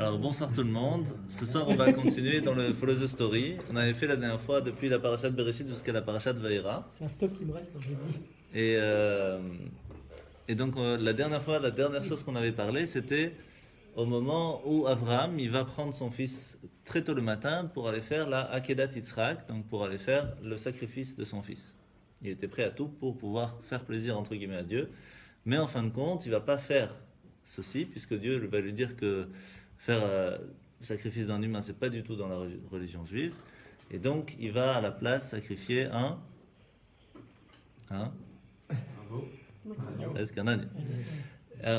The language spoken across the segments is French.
Alors bonsoir tout le monde. Ce soir on va continuer dans le Follow the Story. On avait fait la dernière fois depuis la parashat Bereshit jusqu'à la parashat Vaïra. C'est un stock qui me reste quand je dis. Et, euh, et donc la dernière fois, la dernière chose qu'on avait parlé, c'était au moment où Avraham il va prendre son fils très tôt le matin pour aller faire la Akedat Yitzhak, donc pour aller faire le sacrifice de son fils. Il était prêt à tout pour pouvoir faire plaisir entre guillemets à Dieu, mais en fin de compte, il va pas faire ceci puisque Dieu va lui dire que faire le sacrifice d'un humain, c'est pas du tout dans la religion juive, et donc il va à la place sacrifier est-ce qu'un agneau,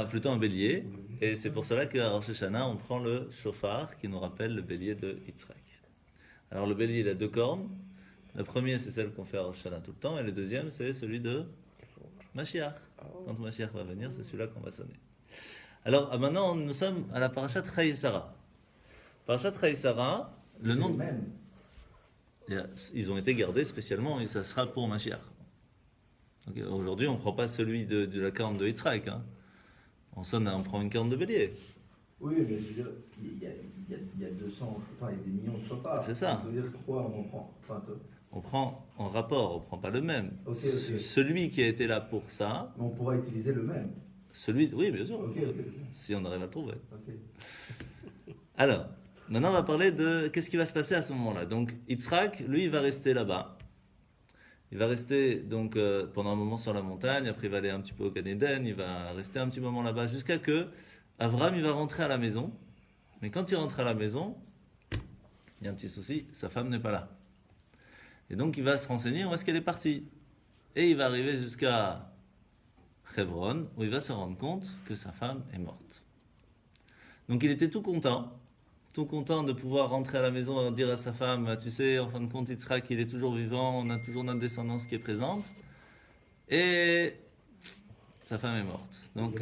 plutôt un bélier, et c'est pour cela qu'à Rosh Hashanah on prend le shofar qui nous rappelle le bélier de Yitzhak. Alors le bélier il a deux cornes. Le premier c'est celle qu'on fait à Rosh Hashanah tout le temps, et le deuxième c'est celui de Mashiach. Quand Mashiach va venir, c'est celui-là qu'on va sonner. Alors maintenant nous sommes à la parashat Chayei Sarah. Parashat Chayei Sarah, le nom ils ont été gardés spécialement et ça sera pour Mashiach. Okay. Aujourd'hui on ne prend pas celui de la corne de Yitzhak, hein. On prend une corne de bélier. Oui, mais je veux dire, il y a 200, enfin il y a des millions de chauffards. C'est ça. Ça veut dire pourquoi on en prend On prend en rapport, on ne prend pas le même. Okay. Celui qui a été là pour ça. Mais on pourra utiliser le même. Oui, bien sûr. Okay. Si on arrive à le trouver. Okay. Alors, maintenant on va parler de qu'est-ce qui va se passer à ce moment-là. Donc, Yitzhak, lui, il va rester là-bas. Il va rester donc pendant un moment sur la montagne, après il va aller un petit peu au Gan Eden, il va rester un petit moment là-bas jusqu'à que Avraham il va rentrer à la maison. Mais quand il rentre à la maison, il y a un petit souci, sa femme n'est pas là. Et donc il va se renseigner où est-ce qu'elle est partie. Et il va arriver jusqu'à Hebron, où il va se rendre compte que sa femme est morte. Donc il était tout content de pouvoir rentrer à la maison et dire à sa femme, tu sais, en fin de compte, Yitzhak, il est toujours vivant, on a toujours notre descendance qui est présente. Et sa femme est morte. Donc,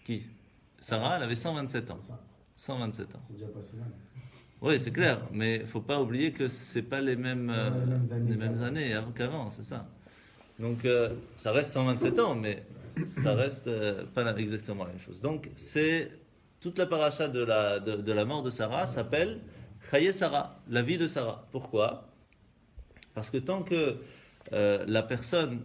qui Sarah, elle avait 127 ans. 127 ans. C'est déjà pas si mal. Oui, c'est clair, mais il ne faut pas oublier que ce n'est pas les mêmes années qu'avant, c'est ça. Donc, ça reste 127 ans, mais ça reste pas exactement la même chose. Donc, toute la paracha de la mort de Sarah s'appelle Chayei Sarah, la vie de Sarah. Pourquoi ? Parce que tant que la personne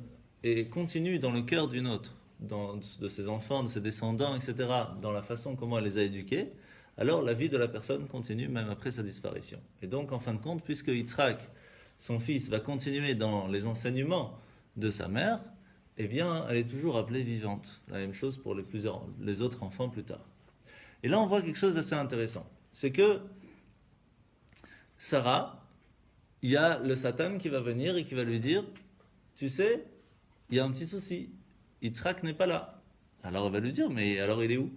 continue dans le cœur d'une autre, de ses enfants, de ses descendants, etc., dans la façon comment elle les a éduqués, alors la vie de la personne continue même après sa disparition. Et donc, en fin de compte, puisque Yitzhak, son fils, va continuer dans les enseignements de sa mère, eh bien, elle est toujours appelée vivante. La même chose pour les autres enfants plus tard. Et là, on voit quelque chose d'assez intéressant. C'est que Sarah, il y a le Satan qui va venir et qui va lui dire, tu sais, il y a un petit souci. Yitzhak n'est pas là. Alors elle va lui dire, mais alors il est où ?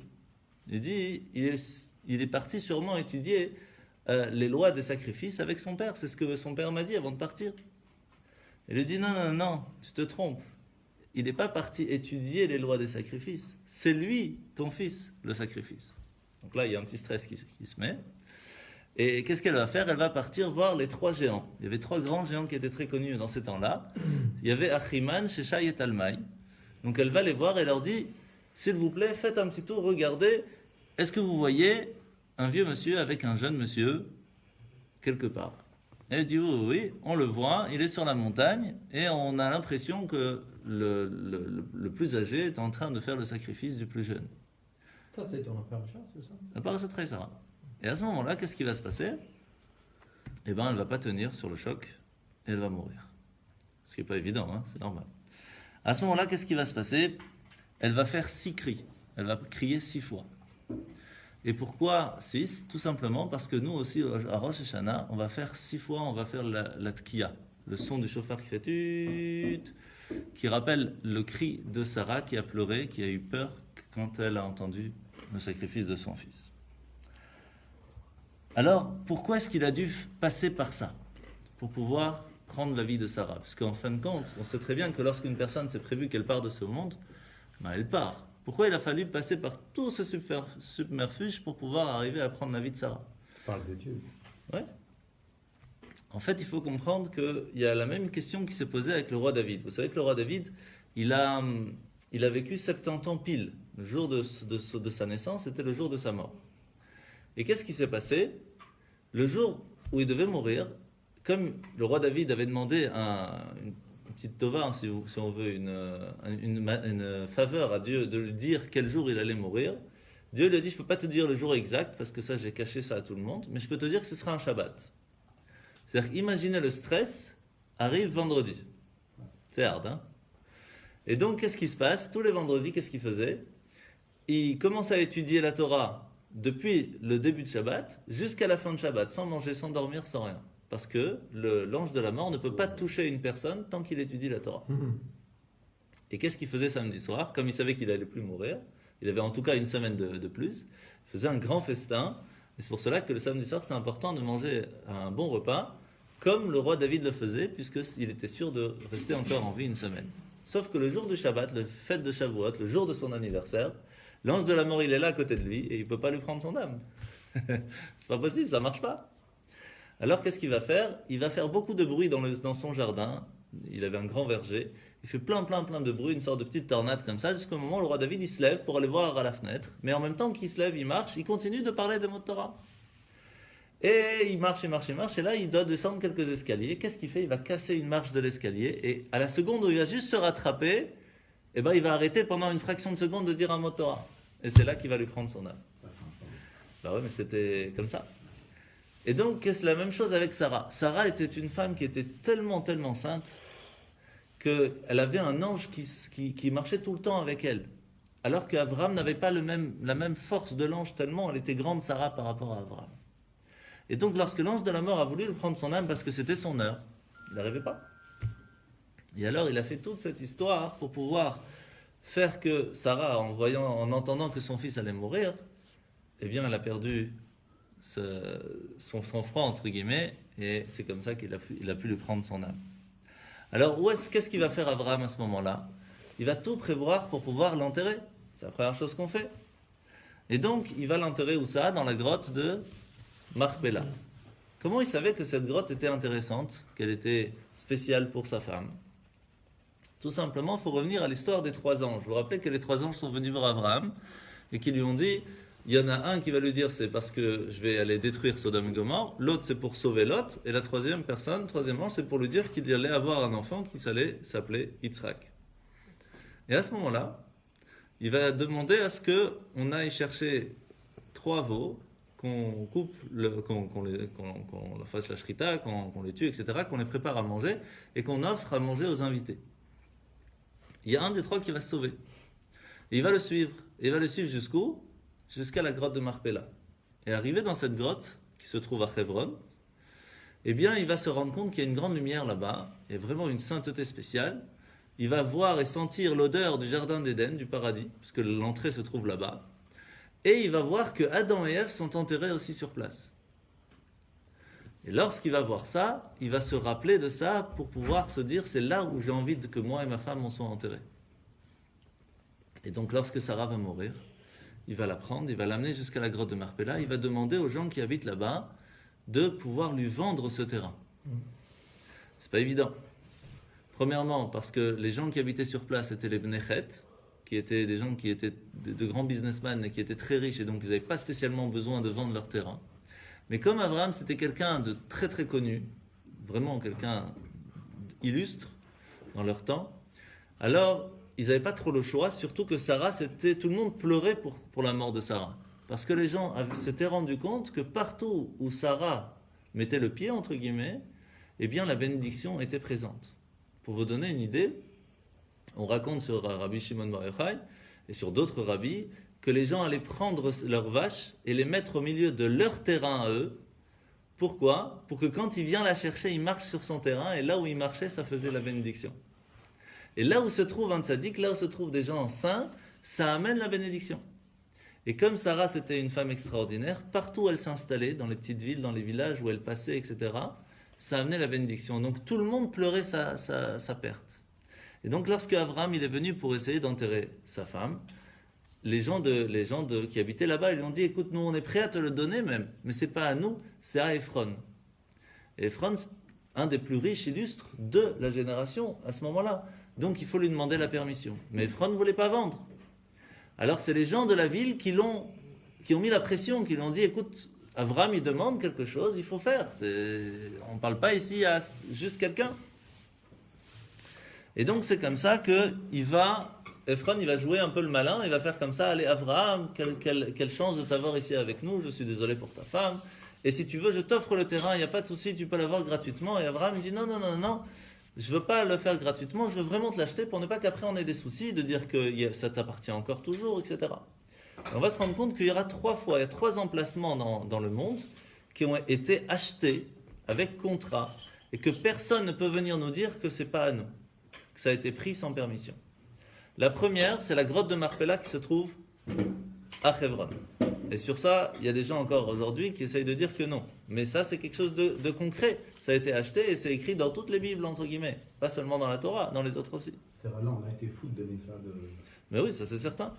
Il dit, il est parti sûrement étudier les lois des sacrifices avec son père. C'est ce que son père m'a dit avant de partir. Elle lui dit, non, tu te trompes. Il n'est pas parti étudier les lois des sacrifices. C'est lui, ton fils, le sacrifice. Donc là, il y a un petit stress qui se met. Et qu'est-ce qu'elle va faire ? Elle va partir voir les trois géants. Il y avait trois grands géants qui étaient très connus dans ces temps-là. Il y avait Achiman, Sheshai et Talmai. Donc elle va les voir et leur dit, s'il vous plaît, faites un petit tour, regardez, est-ce que vous voyez un vieux monsieur avec un jeune monsieur quelque part ? Elle dit, oui, on le voit, il est sur la montagne et on a l'impression que le plus âgé est en train de faire le sacrifice du plus jeune. Ça, c'est ton parachat, c'est ça ? La parachat Chayei Sarah. Et à ce moment-là, qu'est-ce qui va se passer ? Eh bien, elle ne va pas tenir sur le choc et elle va mourir. Ce qui n'est pas évident, hein, c'est normal. À ce moment-là, qu'est-ce qui va se passer ? Elle va faire 6 cris. Elle va crier 6 fois. Et pourquoi 6 ? Tout simplement parce que nous aussi, à Rosh Hashanah, on va faire 6 fois, on va faire la tkiya, le son du shofar qui fait tut, qui rappelle le cri de Sarah qui a pleuré, qui a eu peur quand elle a entendu le sacrifice de son fils. Alors, pourquoi est-ce qu'il a dû passer par ça pour pouvoir prendre la vie de Sarah ? Parce qu'en fin de compte, on sait très bien que lorsqu'une personne s'est prévu qu'elle part de ce monde, elle part. Pourquoi il a fallu passer par tout ce submerfuge pour pouvoir arriver à prendre la vie de Sarah ? Tu parles de Dieu. Ouais. En fait, il faut comprendre qu'il y a la même question qui s'est posée avec le roi David. Vous savez que le roi David, il a vécu 70 ans pile. Le jour de sa naissance, c'était le jour de sa mort. Et qu'est-ce qui s'est passé? Le jour où il devait mourir, comme le roi David avait demandé une petite tova, hein, si on veut, une faveur à Dieu de lui dire quel jour il allait mourir, Dieu lui a dit, je ne peux pas te dire le jour exact, parce que ça, j'ai caché ça à tout le monde, mais je peux te dire que ce sera un Shabbat. C'est-à-dire, imaginez le stress, arrive vendredi. C'est hard, hein? Et donc, qu'est-ce qui se passe? Tous les vendredis, qu'est-ce qu'il faisait? Il commence à étudier la Torah depuis le début de Shabbat jusqu'à la fin de Shabbat, sans manger, sans dormir, sans rien. Parce que l'ange de la mort ne peut pas toucher une personne tant qu'il étudie la Torah. Et qu'est-ce qu'il faisait samedi soir? Comme il savait qu'il n'allait plus mourir, il avait en tout cas une semaine de plus, il faisait un grand festin. Et c'est pour cela que le samedi soir, c'est important de manger un bon repas, comme le roi David le faisait, puisqu'il était sûr de rester encore en vie une semaine. Sauf que le jour du Shabbat, le fête de Shavuot, le jour de son anniversaire, l'ange de la mort, il est là à côté de lui et il ne peut pas lui prendre son âme. C'est pas possible, ça ne marche pas. Alors qu'est-ce qu'il va faire? Il va faire beaucoup de bruit dans son jardin. Il avait un grand verger. Il fait plein de bruit, une sorte de petite tornade comme ça, jusqu'au moment où le roi David il se lève pour aller voir à la fenêtre. Mais en même temps qu'il se lève, il marche, il continue de parler des mots de Torah. Et il marche, et là il doit descendre quelques escaliers. Qu'est-ce qu'il fait? Il va casser une marche de l'escalier, et à la seconde où il va juste se rattraper, il va arrêter pendant une fraction de seconde de dire un mot de Torah. Et c'est là qu'il va lui prendre son âme. Bah ouais, mais c'était comme ça. Et donc, c'est la même chose avec Sarah. Sarah était une femme qui était tellement sainte qu'elle avait un ange qui marchait tout le temps avec elle. Alors qu'Abraham n'avait pas la même force de l'ange, tellement elle était grande, Sarah, par rapport à Abraham. Et donc, lorsque l'ange de la mort a voulu lui prendre son âme parce que c'était son heure, il n'arrivait pas. Et alors, il a fait toute cette histoire pour pouvoir faire que Sarah, en entendant que son fils allait mourir, eh bien, elle a perdu son front, entre guillemets, et c'est comme ça qu'il a pu lui prendre son âme. Alors, qu'est-ce qu'il va faire Abraham à ce moment-là? Il va tout prévoir pour pouvoir l'enterrer. C'est la première chose qu'on fait. Et donc, il va l'enterrer où ça? Dans la grotte de Marpella. Comment il savait que cette grotte était intéressante, qu'elle était spéciale pour sa femme? Tout simplement, il faut revenir à l'histoire des 3 anges. Vous vous rappelez que les 3 anges sont venus voir Abraham et qui lui ont dit, il y en a un qui va lui dire c'est parce que je vais aller détruire Sodome et Gomorrhe, l'autre c'est pour sauver Lot, et la troisième ange c'est pour lui dire qu'il allait avoir un enfant qui allait s'appeler Yitzhak. Et à ce moment-là, il va demander à ce qu'on aille chercher 3 veaux, qu'on coupe, qu'on fasse la shrita, qu'on les tue, etc., qu'on les prépare à manger, et qu'on offre à manger aux invités. Il y a un des 3 qui va se sauver. Et il va le suivre. Et il va le suivre jusqu'où? Jusqu'à la grotte de Marpella. Et arrivé dans cette grotte, qui se trouve à Hebron, eh bien, il va se rendre compte qu'il y a une grande lumière là-bas, et vraiment une sainteté spéciale. Il va voir et sentir l'odeur du jardin d'Éden, du paradis, puisque l'entrée se trouve là-bas. Et il va voir que Adam et Ève sont enterrés aussi sur place. Et lorsqu'il va voir ça, il va se rappeler de ça pour pouvoir se dire, c'est là où j'ai envie que moi et ma femme on soit enterrés. Et donc lorsque Sarah va mourir, il va la prendre, il va l'amener jusqu'à la grotte de Marpella, il va demander aux gens qui habitent là-bas de pouvoir lui vendre ce terrain. C'est pas évident. Premièrement, parce que les gens qui habitaient sur place étaient les Bnechet, qui étaient des gens qui étaient de grands businessmen et qui étaient très riches, et donc ils n'avaient pas spécialement besoin de vendre leur terrain. Mais comme Abraham, c'était quelqu'un de très très connu, vraiment quelqu'un illustre dans leur temps, alors ils n'avaient pas trop le choix, surtout que Sarah, tout le monde pleurait pour la mort de Sarah. Parce que les gens s'étaient rendus compte que partout où Sarah mettait le pied, entre guillemets, eh bien la bénédiction était présente. Pour vous donner une idée, on raconte sur Rabbi Shimon Bar Yochai et sur d'autres rabbis que les gens allaient prendre leurs vaches et les mettre au milieu de leur terrain à eux. Pourquoi? Pour que quand il vient la chercher, il marche sur son terrain, et là où il marchait, ça faisait la bénédiction. Et là où se trouve un tzaddik, là où se trouvent des gens saints, ça amène la bénédiction. Et comme Sarah, c'était une femme extraordinaire, partout où elle s'installait, dans les petites villes, dans les villages où elle passait, etc., ça amenait la bénédiction. Donc tout le monde pleurait sa perte. Et donc lorsque Abraham il est venu pour essayer d'enterrer sa femme, les gens qui habitaient là-bas, ils lui ont dit, écoute, nous on est prêts à te le donner même, mais c'est pas à nous, c'est à Ephron. Et Ephron, c'est un des plus riches illustres de la génération à ce moment-là. Donc il faut lui demander la permission. Mais Ephron ne voulait pas vendre. Alors c'est les gens de la ville qui l'ont qui ont mis la pression, qui lui ont dit, écoute, Avram, il demande quelque chose, il faut faire. On ne parle pas ici à juste quelqu'un. Et donc, c'est comme ça que Ephron, il va jouer un peu le malin, il va faire comme ça, allez, Avraham, quelle chance de t'avoir ici avec nous, je suis désolé pour ta femme, et si tu veux, je t'offre le terrain, il n'y a pas de souci, tu peux l'avoir gratuitement. Et Avraham, il dit, non, je ne veux pas le faire gratuitement, je veux vraiment te l'acheter pour ne pas qu'après on ait des soucis, de dire que ça t'appartient encore toujours, etc. Et on va se rendre compte qu'il y aura 3 fois, il y a 3 emplacements dans le monde qui ont été achetés avec contrat, et que personne ne peut venir nous dire que ce n'est pas à nous, que ça a été pris sans permission. La première, c'est la grotte de Marpella qui se trouve à Hebron. Et sur ça, il y a des gens encore aujourd'hui qui essayent de dire que non. Mais ça, c'est quelque chose de concret. Ça a été acheté et c'est écrit dans toutes les Bibles, entre guillemets. Pas seulement dans la Torah, dans les autres aussi. C'est vrai, on a été fou de donner ça. Mais oui, ça c'est certain.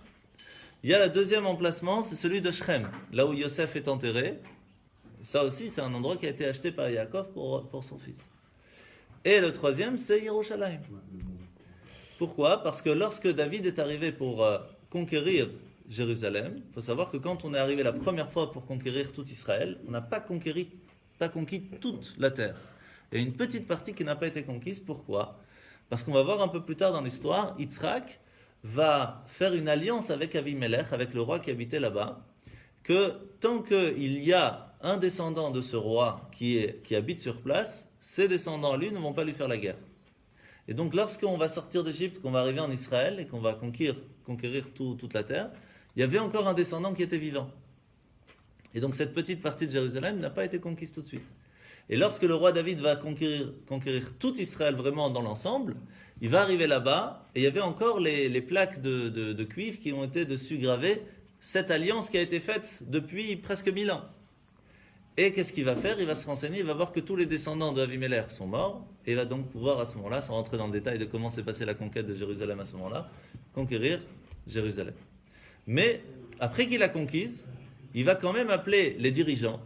Il y a le deuxième emplacement, c'est celui de Shrem, là où Yosef est enterré. Ça aussi, c'est un endroit qui a été acheté par Yaakov pour son fils. Et le troisième, c'est Yerushalayim. Pourquoi ? Parce que lorsque David est arrivé pour conquérir Jérusalem, il faut savoir que quand on est arrivé la première fois pour conquérir tout Israël, on n'a pas conquis toute la terre. Il y a une petite partie qui n'a pas été conquise. Pourquoi ? Parce qu'on va voir un peu plus tard dans l'histoire, Yitzhak va faire une alliance avec Avimelech, avec le roi qui habitait là-bas, que tant qu'il y a un descendant de ce roi qui habite sur place, ses descendants, lui, ne vont pas lui faire la guerre. Et donc, lorsqu'on va sortir d'Égypte, qu'on va arriver en Israël et qu'on va conquérir toute la terre, il y avait encore un descendant qui était vivant. Et donc, cette petite partie de Jérusalem n'a pas été conquise tout de suite. Et lorsque le roi David va conquérir tout Israël vraiment dans l'ensemble, il va arriver là-bas et il y avait encore les plaques de cuivre qui ont été dessus gravées, cette alliance qui a été faite depuis presque 1000 ans. Et qu'est-ce qu'il va faire ? Il va se renseigner, il va voir que tous les descendants de Avimelech sont morts, et il va donc pouvoir à ce moment-là, sans rentrer dans le détail de comment s'est passée la conquête de Jérusalem à ce moment-là, conquérir Jérusalem. Mais après qu'il a conquise, il va quand même appeler les dirigeants,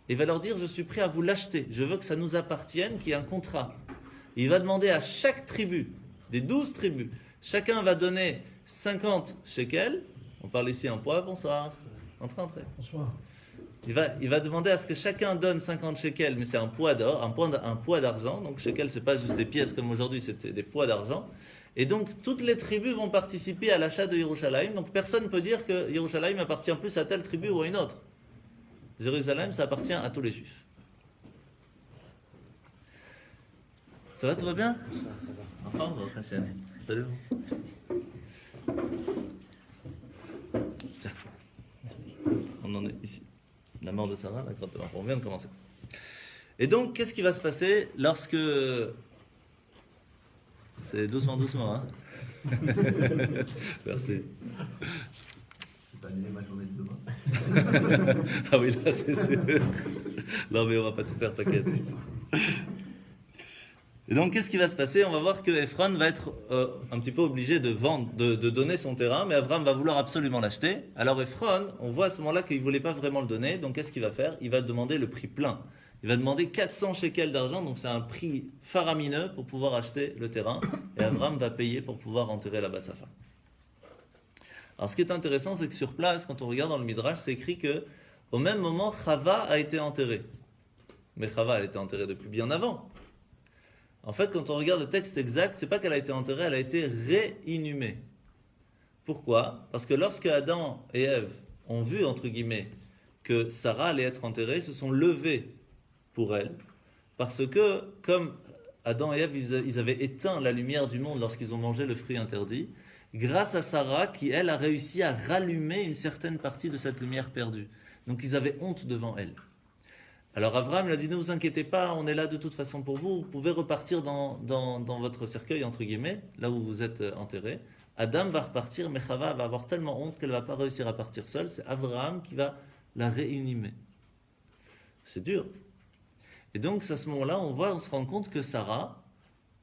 et il va leur dire, je suis prêt à vous l'acheter, je veux que ça nous appartienne, qu'il y ait un contrat. Et il va demander à chaque tribu, des 12 tribus, chacun va donner 50 shekels, on parle ici en poids, bonsoir, entrez. Bonsoir. Il va demander à ce que chacun donne 50 shekels, mais c'est un poids d'or, un poids d'argent. Donc shekels, c'est pas juste des pièces comme aujourd'hui, c'est des poids d'argent. Et donc toutes les tribus vont participer à l'achat de Yerushalayim. Donc personne ne peut dire que Yerushalayim appartient plus à telle tribu ou à une autre. Jérusalem, ça appartient à tous les juifs. Ça va, tout va bien ? Ça va. Enfin, on va passer. Salut. Tiens. Merci. On en est ici. La mort de Sarah, la grotte de Marpella. On vient de commencer. Et donc, qu'est-ce qui va se passer lorsque... C'est doucement, hein. Merci. Je vais pas annuler ma journée de demain. Ah oui, là, c'est sûr. Non, mais on va pas tout faire, t'inquiète. Et donc, qu'est-ce qui va se passer ? On va voir que Ephron va être un petit peu obligé de vendre, de donner son terrain, mais Avram va vouloir absolument l'acheter. Alors Ephron, on voit à ce moment-là qu'il ne voulait pas vraiment le donner, donc qu'est-ce qu'il va faire ? Il va demander le prix plein. Il va demander 400 shekels d'argent, donc c'est un prix faramineux pour pouvoir acheter le terrain, et Avram va payer pour pouvoir enterrer là-bas sa femme. Alors ce qui est intéressant, c'est que sur place, quand on regarde dans le Midrash, c'est écrit que au même moment, Chava a été enterrée. Mais Chava, elle était enterrée depuis bien avant. En fait, quand on regarde le texte exact, c'est pas qu'elle a été enterrée, elle a été réinhumée. Pourquoi ? Parce que lorsque Adam et Ève ont vu, entre guillemets, que Sarah allait être enterrée, ils se sont levés pour elle, parce que, comme Adam et Ève, ils avaient éteint la lumière du monde lorsqu'ils ont mangé le fruit interdit, grâce à Sarah, qui, elle, a réussi à rallumer une certaine partie de cette lumière perdue. Donc, ils avaient honte devant elle. Alors Avram lui a dit, ne vous inquiétez pas, on est là de toute façon pour vous, vous pouvez repartir dans votre cercueil, entre guillemets, là où vous êtes enterré. Adam va repartir, mais Chava va avoir tellement honte qu'elle ne va pas réussir à partir seule. C'est Avraham qui va la réinhumer. C'est dur. Et donc à ce moment-là, on se rend compte que Sarah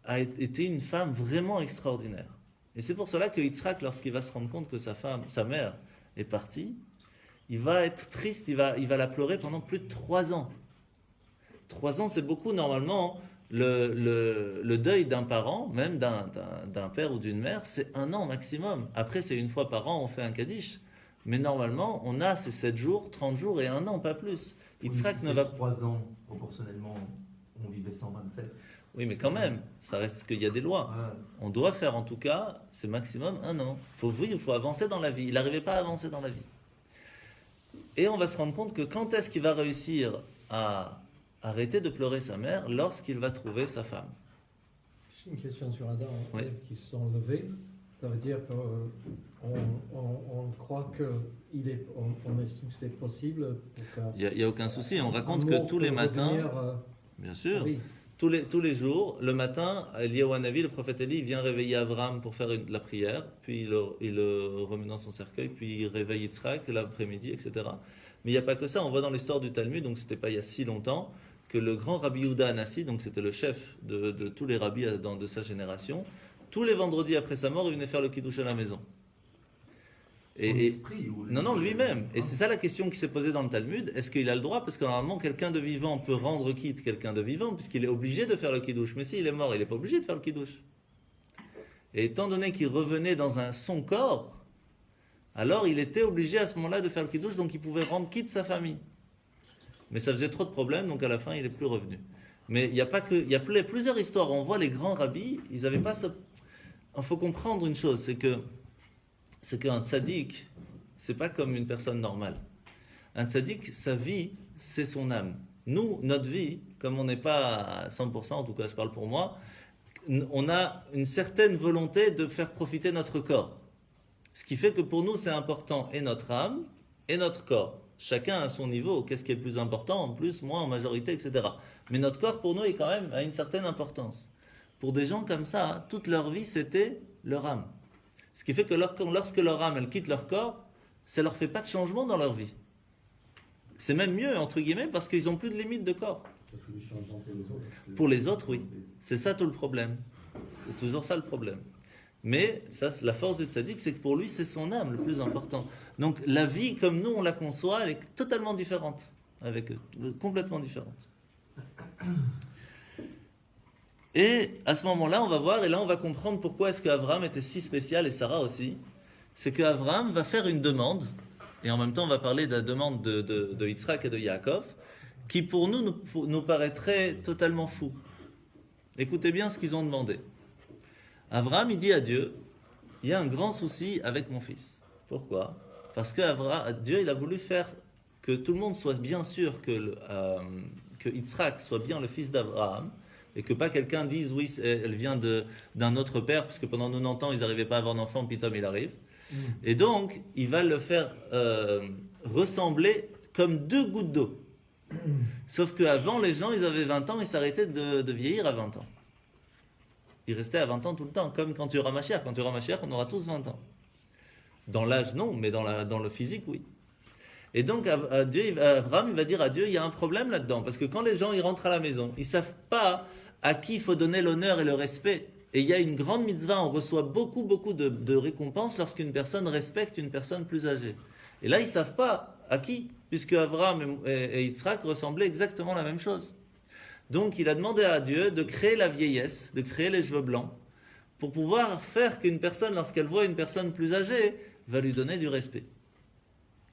a été une femme vraiment extraordinaire. Et c'est pour cela que Yitzhak, lorsqu'il va se rendre compte que sa mère est partie, il va être triste, il va la pleurer pendant plus de 3 ans. 3 ans, c'est beaucoup. Normalement, le deuil d'un parent, même d'un père ou d'une mère, c'est 1 an maximum. Après, c'est 1 fois par an, on fait un kaddish. Mais normalement, on a ces 7 jours, 30 jours et 1 an, pas plus. Yitzhak ne va pas. 3 ans, proportionnellement, on vivait 127. Oui, mais quand même, ça reste qu'il y a des lois. Voilà. On doit faire en tout cas, c'est maximum 1 an. Il faut avancer dans la vie. Il n'arrivait pas à avancer dans la vie. Et on va se rendre compte que quand est-ce qu'il va réussir à arrêter de pleurer sa mère? Lorsqu'il va trouver sa femme. J'ai une question sur Adam et Oui. Ève qui se sont levés. Ça veut dire qu'on croit on estime que c'est possible. Il n'y a aucun souci. On raconte que tous les matins, bien sûr, oui. tous les jours, le matin, Eliyahu Hanavi, le prophète Élie, vient réveiller Abraham pour faire la prière, puis il le remet dans son cercueil, puis il réveille Yitzhak l'après-midi, etc. Mais il n'y a pas que ça. On voit dans l'histoire du Talmud, donc c'était pas il y a si longtemps, que le grand Rabbi Yehuda Hanassi, donc c'était le chef de tous les rabbis de sa génération, tous les vendredis après sa mort, il venait faire le kiddush à la maison. Son esprit, ou- Non, lui-même. Et c'est ça la question qui s'est posée dans le Talmud. Est-ce qu'il a le droit? Parce que normalement, quelqu'un de vivant peut rendre quitte quelqu'un de vivant, puisqu'il est obligé de faire le kiddush. Mais s'il est mort, il n'est pas obligé de faire le kiddush. Et étant donné qu'il revenait dans son corps, alors il était obligé à ce moment-là de faire le kiddush, donc il pouvait rendre quitte sa famille. Mais ça faisait trop de problèmes, donc à la fin, il n'est plus revenu. Mais il y a pas que, il y a plusieurs histoires. On voit les grands rabbis, ils n'avaient pas ce. Il faut comprendre une chose, c'est qu'un tzaddik, c'est pas comme une personne normale. Un tzaddik, sa vie, c'est son âme. Nous, notre vie, comme on n'est pas à 100%, en tout cas je parle pour moi, on a une certaine volonté de faire profiter notre corps. Ce qui fait que pour nous, c'est important, et notre âme, et notre corps. Chacun à son niveau, qu'est-ce qui est le plus important, en plus, moins, en majorité, etc. Mais notre corps, pour nous, est quand même à une certaine importance. Pour des gens comme ça, hein, toute leur vie, c'était leur âme. Ce qui fait que lorsque leur âme, elle quitte leur corps, ça ne leur fait pas de changement dans leur vie. C'est même mieux, entre guillemets, parce qu'ils n'ont plus de limite de corps. Ça fait du changement pour les autres. Pour les autres, oui. C'est ça tout le problème. C'est toujours ça le problème. Mais ça, la force du tzaddik, c'est que pour lui, c'est son âme le plus important. Donc la vie, comme nous, on la conçoit, elle est totalement différente avec eux, complètement différente. Et à ce moment-là, on va voir, et là, on va comprendre pourquoi est-ce qu'Abraham était si spécial, et Sarah aussi. C'est qu'Abraham va faire une demande, et en même temps, on va parler de la demande de Yitzhak et de Yaakov, qui pour nous paraîtrait totalement fou. Écoutez bien ce qu'ils ont demandé. Abraham, il dit à Dieu, il y a un grand souci avec mon fils. Pourquoi? Parce que Dieu, il a voulu faire que tout le monde soit bien sûr que Yitzhak soit bien le fils d'Abraham, et que pas quelqu'un dise, oui, elle vient d'un autre père, parce que pendant 90 ans, ils n'arrivaient pas à avoir d'enfant, puis Tom, il arrive. Et donc, il va le faire ressembler comme 2 gouttes d'eau. Sauf qu'avant, les gens, ils avaient 20 ans, ils s'arrêtaient de vieillir à 20 ans. Ils restaient à 20 ans tout le temps, comme quand tu auras Mashiach. Quand tu auras Mashiach, on aura tous 20 ans. Dans l'âge, non, mais dans le physique, oui. Et donc, Abraham, il va dire à Dieu, il y a un problème là-dedans. Parce que quand les gens ils rentrent à la maison, ils ne savent pas à qui il faut donner l'honneur et le respect. Et il y a une grande mitzvah, on reçoit beaucoup de récompenses lorsqu'une personne respecte une personne plus âgée. Et là, ils ne savent pas à qui, puisque Abraham et Yitzhak ressemblaient exactement la même chose. Donc, il a demandé à Dieu de créer la vieillesse, de créer les cheveux blancs, pour pouvoir faire qu'une personne, lorsqu'elle voit une personne plus âgée, va lui donner du respect.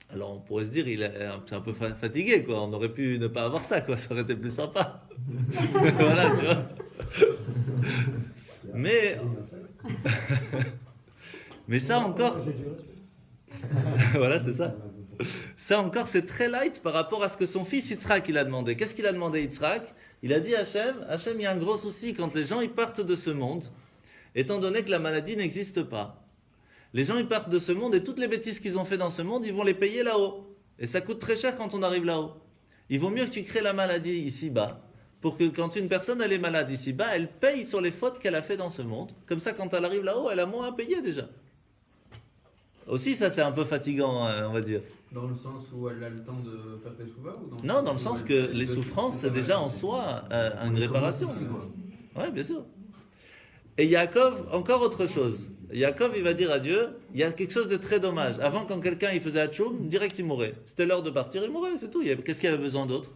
Alors, on pourrait se dire, il est un peu fatigué, quoi. On aurait pu ne pas avoir ça, quoi. Ça aurait été plus sympa. Voilà, tu vois. Mais ça encore, voilà, c'est ça. Ça encore, c'est très light par rapport à ce que son fils Yitzhak il a demandé. Qu'est-ce qu'il a demandé Yitzhak? Il a dit à Hachem, il y a un gros souci quand les gens ils partent de ce monde, étant donné que la maladie n'existe pas. Les gens ils partent de ce monde et toutes les bêtises qu'ils ont fait dans ce monde, ils vont les payer là-haut. Et ça coûte très cher quand on arrive là-haut. Il vaut mieux que tu crées la maladie ici-bas, pour que quand une personne elle est malade ici-bas, elle paye sur les fautes qu'elle a fait dans ce monde. Comme ça, quand elle arrive là-haut, elle a moins à payer déjà. Aussi, ça c'est un peu fatigant, on va dire. Dans le sens où elle a le temps de faire tes souverains ou Non, dans le sens que les souffrances, c'est déjà en soi une réparation. Oui, bien sûr. Et Yaakov, encore autre chose. Yaakov, il va dire à Dieu, il y a quelque chose de très dommage. Avant, quand quelqu'un il faisait Hatchoum, direct il mourait. C'était l'heure de partir, il mourait, c'est tout. Qu'est-ce qu'il y avait besoin d'autre?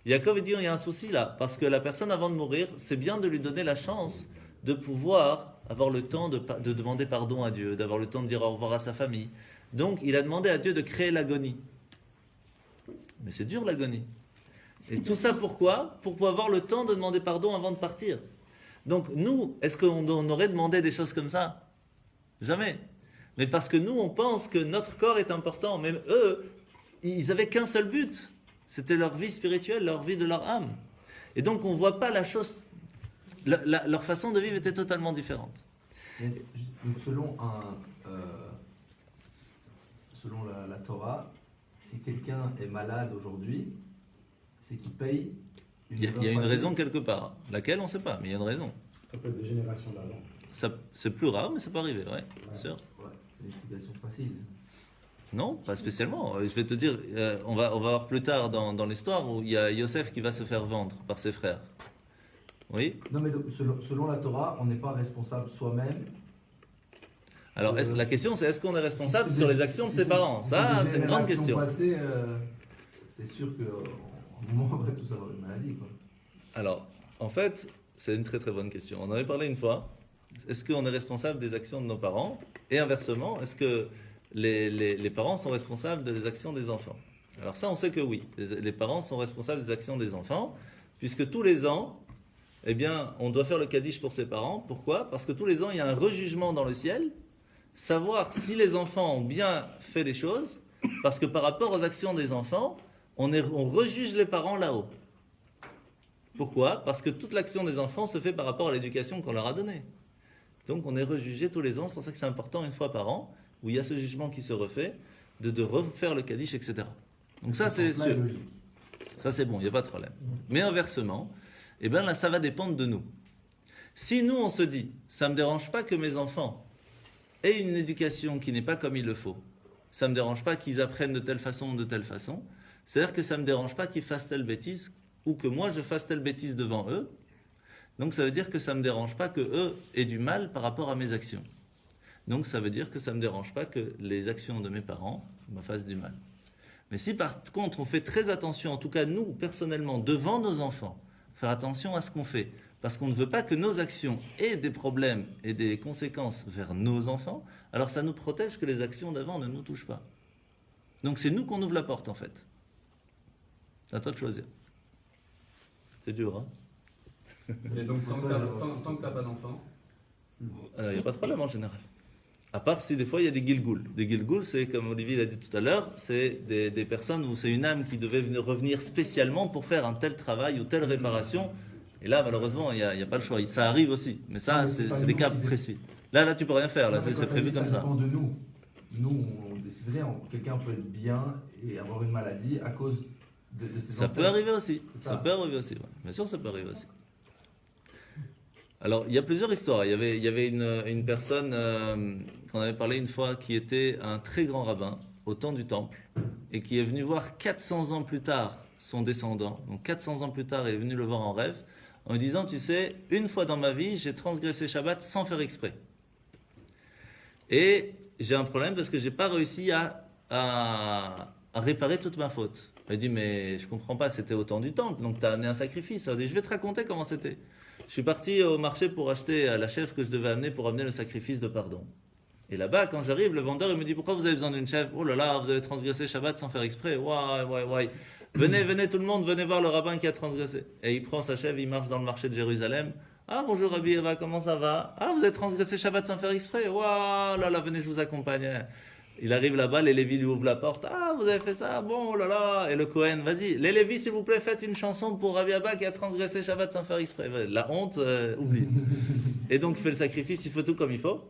Yaakov, il dit, il y a un souci là. Parce que la personne, avant de mourir, c'est bien de lui donner la chance de pouvoir avoir le temps de demander pardon à Dieu, d'avoir le temps de dire au revoir à sa famille, Donc, il a demandé à Dieu de créer l'agonie. Mais c'est dur l'agonie. Et tout ça pourquoi? Pour pouvoir avoir le temps de demander pardon avant de partir. Donc nous, est-ce qu'on aurait demandé des choses comme ça? Jamais. Mais parce que nous, on pense que notre corps est important. Même eux, ils n'avaient qu'un seul but. C'était leur vie spirituelle, leur vie de leur âme. Et donc on ne voit pas la chose. Leur façon de vivre était totalement différente. Donc selon la Torah, si quelqu'un est malade aujourd'hui, c'est qu'il paye Il y a une raison quelque part. Laquelle, on ne sait pas, mais il y a une raison. Ça peut être des générations d'avant. C'est plus rare, mais ça peut arriver, ouais, bien sûr. Ouais, c'est une explication facile. Non, pas spécialement. Je vais te dire, on va voir plus tard dans l'histoire où il y a Yosef qui va se faire vendre par ses frères. Oui. Non, mais donc, selon la Torah, on n'est pas responsable soi-même. Alors, la question c'est est-ce qu'on est responsable sur les actions de ses parents? Ça, c'est une grande question. Passées, c'est sûr qu'en un moment, on va tous avoir une maladie, quoi. Alors, en fait, c'est une très très bonne question. On en avait parlé une fois. Est-ce qu'on est responsable des actions de nos parents? Et inversement, est-ce que les parents sont responsables des actions des enfants? Alors ça, on sait que oui. Les parents sont responsables des actions des enfants, puisque tous les ans, eh bien, on doit faire le Kaddish pour ses parents. Pourquoi? Parce que tous les ans, il y a un rejugement dans le ciel, savoir si les enfants ont bien fait les choses, parce que par rapport aux actions des enfants, on rejuge les parents là-haut. Pourquoi? Parce que toute l'action des enfants se fait par rapport à l'éducation qu'on leur a donnée. Donc on est rejugé tous les ans, c'est pour ça que c'est important une fois par an, où il y a ce jugement qui se refait, de refaire le Kaddish, etc. Donc ça c'est sûr. Ça c'est bon, il n'y a pas de problème. Mais inversement, eh bien là ça va dépendre de nous. Si nous on se dit, ça ne me dérange pas que mes enfants aient une éducation qui n'est pas comme il le faut, ça ne me dérange pas qu'ils apprennent de telle façon ou de telle façon, c'est-à-dire que ça ne me dérange pas qu'ils fassent telle bêtise, ou que moi je fasse telle bêtise devant eux, donc ça veut dire que ça ne me dérange pas que eux aient du mal par rapport à mes actions. Donc ça veut dire que ça ne me dérange pas que les actions de mes parents me fassent du mal. Mais si par contre on fait très attention, en tout cas nous personnellement, devant nos enfants, faire attention à ce qu'on fait, parce qu'on ne veut pas que nos actions aient des problèmes et des conséquences vers nos enfants, alors ça nous protège que les actions d'avant ne nous touchent pas. Donc c'est nous qu'on ouvre la porte en fait. C'est à toi de choisir. C'est dur, hein? Et donc, tant que t'as pas d'enfant, Il n'y a pas de problème en général. À part si des fois il y a des gilgouls. Des gilgouls, c'est comme Olivier l'a dit tout à l'heure, c'est des personnes où c'est une âme qui devait revenir spécialement pour faire un tel travail ou telle réparation. Et là, malheureusement, il n'y a pas le choix. Ça arrive aussi. Mais ça, c'est des cas précis. Là, tu peux rien faire. Là, c'est prévu comme ça. Ça dépend de nous. Nous, on déciderait, quelqu'un peut être bien et avoir une maladie à cause de ses Ça ancêtres. peut arriver aussi. C'est Ça peut arriver aussi. Ouais. Bien sûr, ça peut arriver aussi. Alors, il y a plusieurs histoires. Il y avait une personne qu'on avait parlé une fois qui était un très grand rabbin au temps du temple et qui est venu voir 400 ans plus tard son descendant. Donc 400 ans plus tard, il est venu le voir en rêve en lui disant, tu sais, une fois dans ma vie, j'ai transgressé Shabbat sans faire exprès. Et j'ai un problème parce que je n'ai pas réussi à réparer toute ma faute. Il dit, mais je comprends pas, c'était au temps du temple, donc tu as amené un sacrifice. Il dit, je vais te raconter comment c'était. Je suis parti au marché pour acheter la chèvre que je devais amener pour amener le sacrifice de pardon. Et là-bas, quand j'arrive, le vendeur il me dit, pourquoi vous avez besoin d'une chèvre? Oh là là, vous avez transgressé Shabbat sans faire exprès. Ouais. Venez tout le monde, venez voir le rabbin qui a transgressé. Et il prend sa chèvre, il marche dans le marché de Jérusalem. Ah bonjour Rabbi Eva, comment ça va? Ah vous avez transgressé Shabbat sans faire exprès? Waouh là là, venez je vous accompagne. Il arrive là-bas, les Lévis lui ouvrent la porte. Ah vous avez fait ça? Bon oh là là. Et le Cohen, vas-y, les Lévis s'il vous plaît, faites une chanson pour Rabbi Abba qui a transgressé Shabbat sans faire exprès. La honte, oublie. Et donc il fait le sacrifice, il fait tout comme il faut.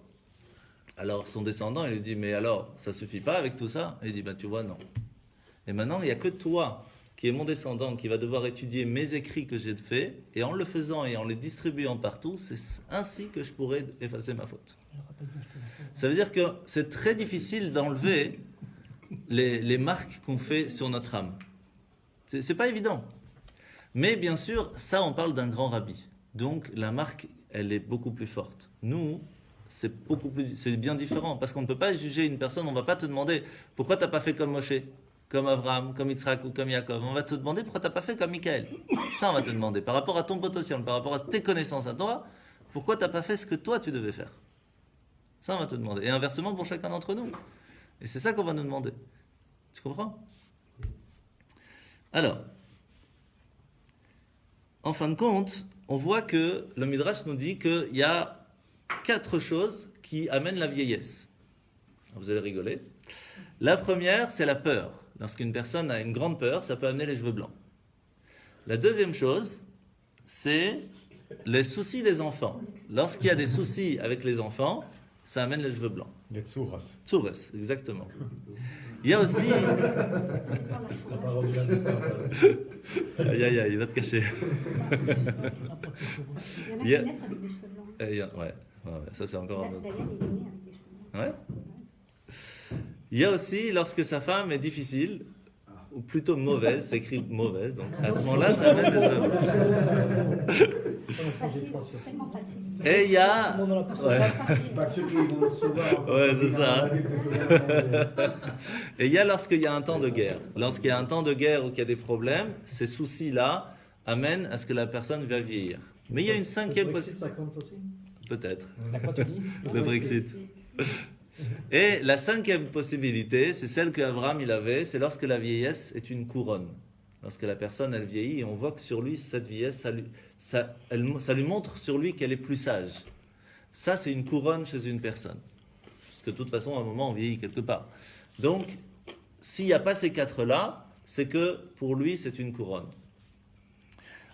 Alors son descendant, il lui dit, mais alors, ça suffit pas avec tout ça? Et il dit, bah tu vois, non. Et maintenant, il n'y a que toi qui est mon descendant, qui va devoir étudier mes écrits que j'ai faits, et en le faisant et en les distribuant partout, c'est ainsi que je pourrai effacer ma faute. Ça veut dire que c'est très difficile d'enlever les marques qu'on fait sur notre âme. C'est pas évident. Mais bien sûr, ça on parle d'un grand rabbi. Donc la marque, elle est beaucoup plus forte. Nous, c'est bien différent, parce qu'on ne peut pas juger une personne, on ne va pas te demander pourquoi tu n'as pas fait comme Moshe, comme Abraham, comme Yitzhak ou comme Yaakov. On va te demander pourquoi tu n'as pas fait comme Michael. Ça, on va te demander. Par rapport à ton potentiel, par rapport à tes connaissances à toi, pourquoi tu n'as pas fait ce que toi tu devais faire. Ça, on va te demander. Et inversement pour chacun d'entre nous. Et c'est ça qu'on va nous demander. Tu comprends? Alors, en fin de compte, on voit que le Midrash nous dit qu'il y a 4 choses qui amènent la vieillesse. Vous allez rigoler. La première, c'est la peur. Lorsqu'une personne a une grande peur, ça peut amener les cheveux blancs. La deuxième chose, c'est les soucis des enfants. Lorsqu'il y a des soucis avec les enfants, ça amène les cheveux blancs. Les tsuras. Tsouras, exactement. Il y a aussi... T'as pas rendu la dessin. Aïe, aïe, aïe, il va te cacher. Il y en a qui naissent avec des cheveux blancs. Ouais, ça c'est encore un autre. Daniel, il est né avec des cheveux blancs. Ouais. Il y a aussi lorsque sa femme est difficile, ou plutôt mauvaise, c'est écrit mauvaise, donc à ce moment-là, ça amène des cheveux blancs. Facile, tellement facile. Et il y a... Ouais, Pas ceux qui vont le recevoir. Ouais, c'est ça. Et il y a lorsqu'il y a un temps de guerre. Lorsqu'il y a un temps de guerre ou qu'il y a des problèmes, ces soucis-là amènent à ce que la personne va vieillir. Mais il y a une cinquième Le Brexit, possibilité. ça compte aussi. Peut-être. À quoi tu dis? Le Brexit. Et la cinquième possibilité, c'est celle qu'Abraham il avait, c'est lorsque la vieillesse est une couronne. Lorsque la personne elle vieillit et on voit que sur lui, cette vieillesse, ça lui montre sur lui qu'elle est plus sage. Ça, c'est une couronne chez une personne. Parce que de toute façon, à un moment, on vieillit quelque part. Donc, s'il n'y a pas ces 4-là, c'est que pour lui, c'est une couronne.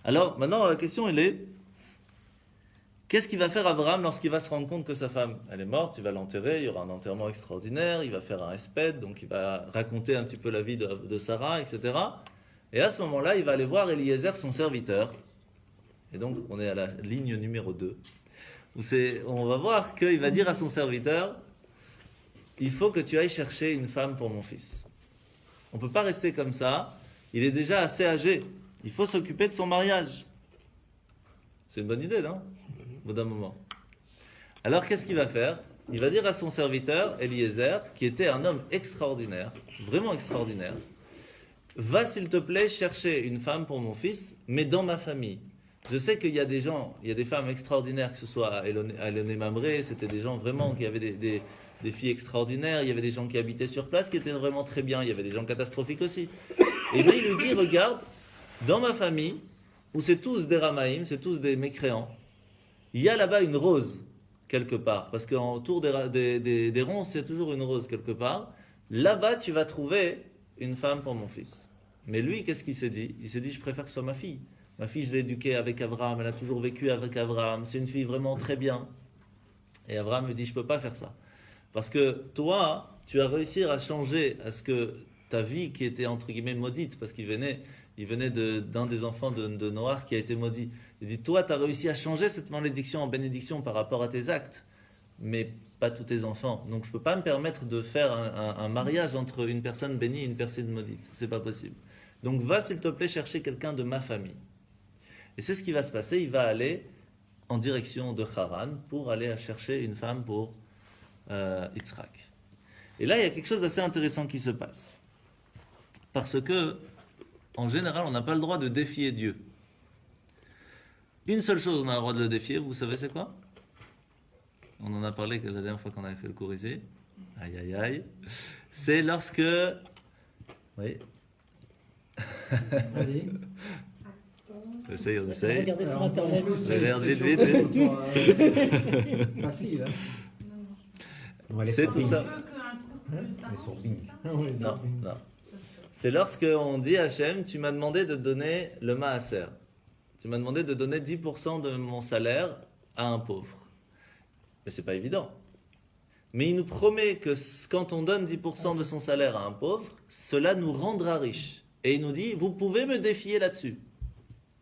Alors, maintenant, la question, elle est, qu'est-ce qu'il va faire Abraham lorsqu'il va se rendre compte que sa femme, elle est morte, il va l'enterrer, il y aura un enterrement extraordinaire, il va faire un espède, donc il va raconter un petit peu la vie de Sarah, etc. Et à ce moment-là, il va aller voir Eliezer, son serviteur. Et donc, on est à la ligne numéro 2. Où on va voir qu'il va dire à son serviteur, il faut que tu ailles chercher une femme pour mon fils. On ne peut pas rester comme ça, il est déjà assez âgé. Il faut s'occuper de son mariage. C'est une bonne idée, non? Au bout d'un moment. Alors, qu'est-ce qu'il va faire? Il va dire à son serviteur, Eliezer, qui était un homme extraordinaire, vraiment extraordinaire, va s'il te plaît chercher une femme pour mon fils, mais dans ma famille. Je sais qu'il y a des gens, il y a des femmes extraordinaires, que ce soit Eloné Mamré, c'était des gens vraiment qui avaient des filles extraordinaires, il y avait des gens qui habitaient sur place qui étaient vraiment très bien, il y avait des gens catastrophiques aussi. Et lui, il lui dit, regarde, dans ma famille, où c'est tous des Ramaïm, c'est tous des mécréants, il y a là-bas une rose, quelque part, parce qu'autour des ronces, c'est toujours une rose quelque part. Là-bas, tu vas trouver une femme pour mon fils. Mais lui, qu'est-ce qu'il s'est dit? Il s'est dit, je préfère que ce soit ma fille. Ma fille, je l'ai éduquée avec Abraham, elle a toujours vécu avec Abraham, c'est une fille vraiment très bien. Et Abraham me dit, je ne peux pas faire ça. Parce que toi, tu as réussi à changer à ce que ta vie qui était entre guillemets maudite, parce qu'il venait d'un des enfants de Noach qui a été maudit. Il dit, toi, tu as réussi à changer cette malédiction en bénédiction par rapport à tes actes, mais pas tous tes enfants. Donc je ne peux pas me permettre de faire un mariage entre une personne bénie et une personne maudite. C'est pas possible. Donc va s'il te plaît chercher quelqu'un de ma famille. Et c'est ce qui va se passer. Il va aller en direction de Haran pour aller chercher une femme pour Yitzhak. Et là, il y a quelque chose d'assez intéressant qui se passe. Parce que, en général, on n'a pas le droit de défier Dieu. Une seule chose, on a le droit de le défier, vous savez c'est quoi? On en a parlé la dernière fois qu'on avait fait le cours ici. Aïe, aïe, aïe. C'est lorsque... Oui. Vas-y. On essaye. Regardez sur Internet. Regarde, vite. Facile, hein? C'est tout ça. Ils sont bing. Non. C'est lorsque on dit à Hachem, tu m'as demandé de donner le maaser. Tu m'as demandé de donner 10% de mon salaire à un pauvre. Mais c'est pas évident. Mais il nous promet que quand on donne 10% de son salaire à un pauvre, cela nous rendra riches. Et il nous dit, vous pouvez me défier là-dessus.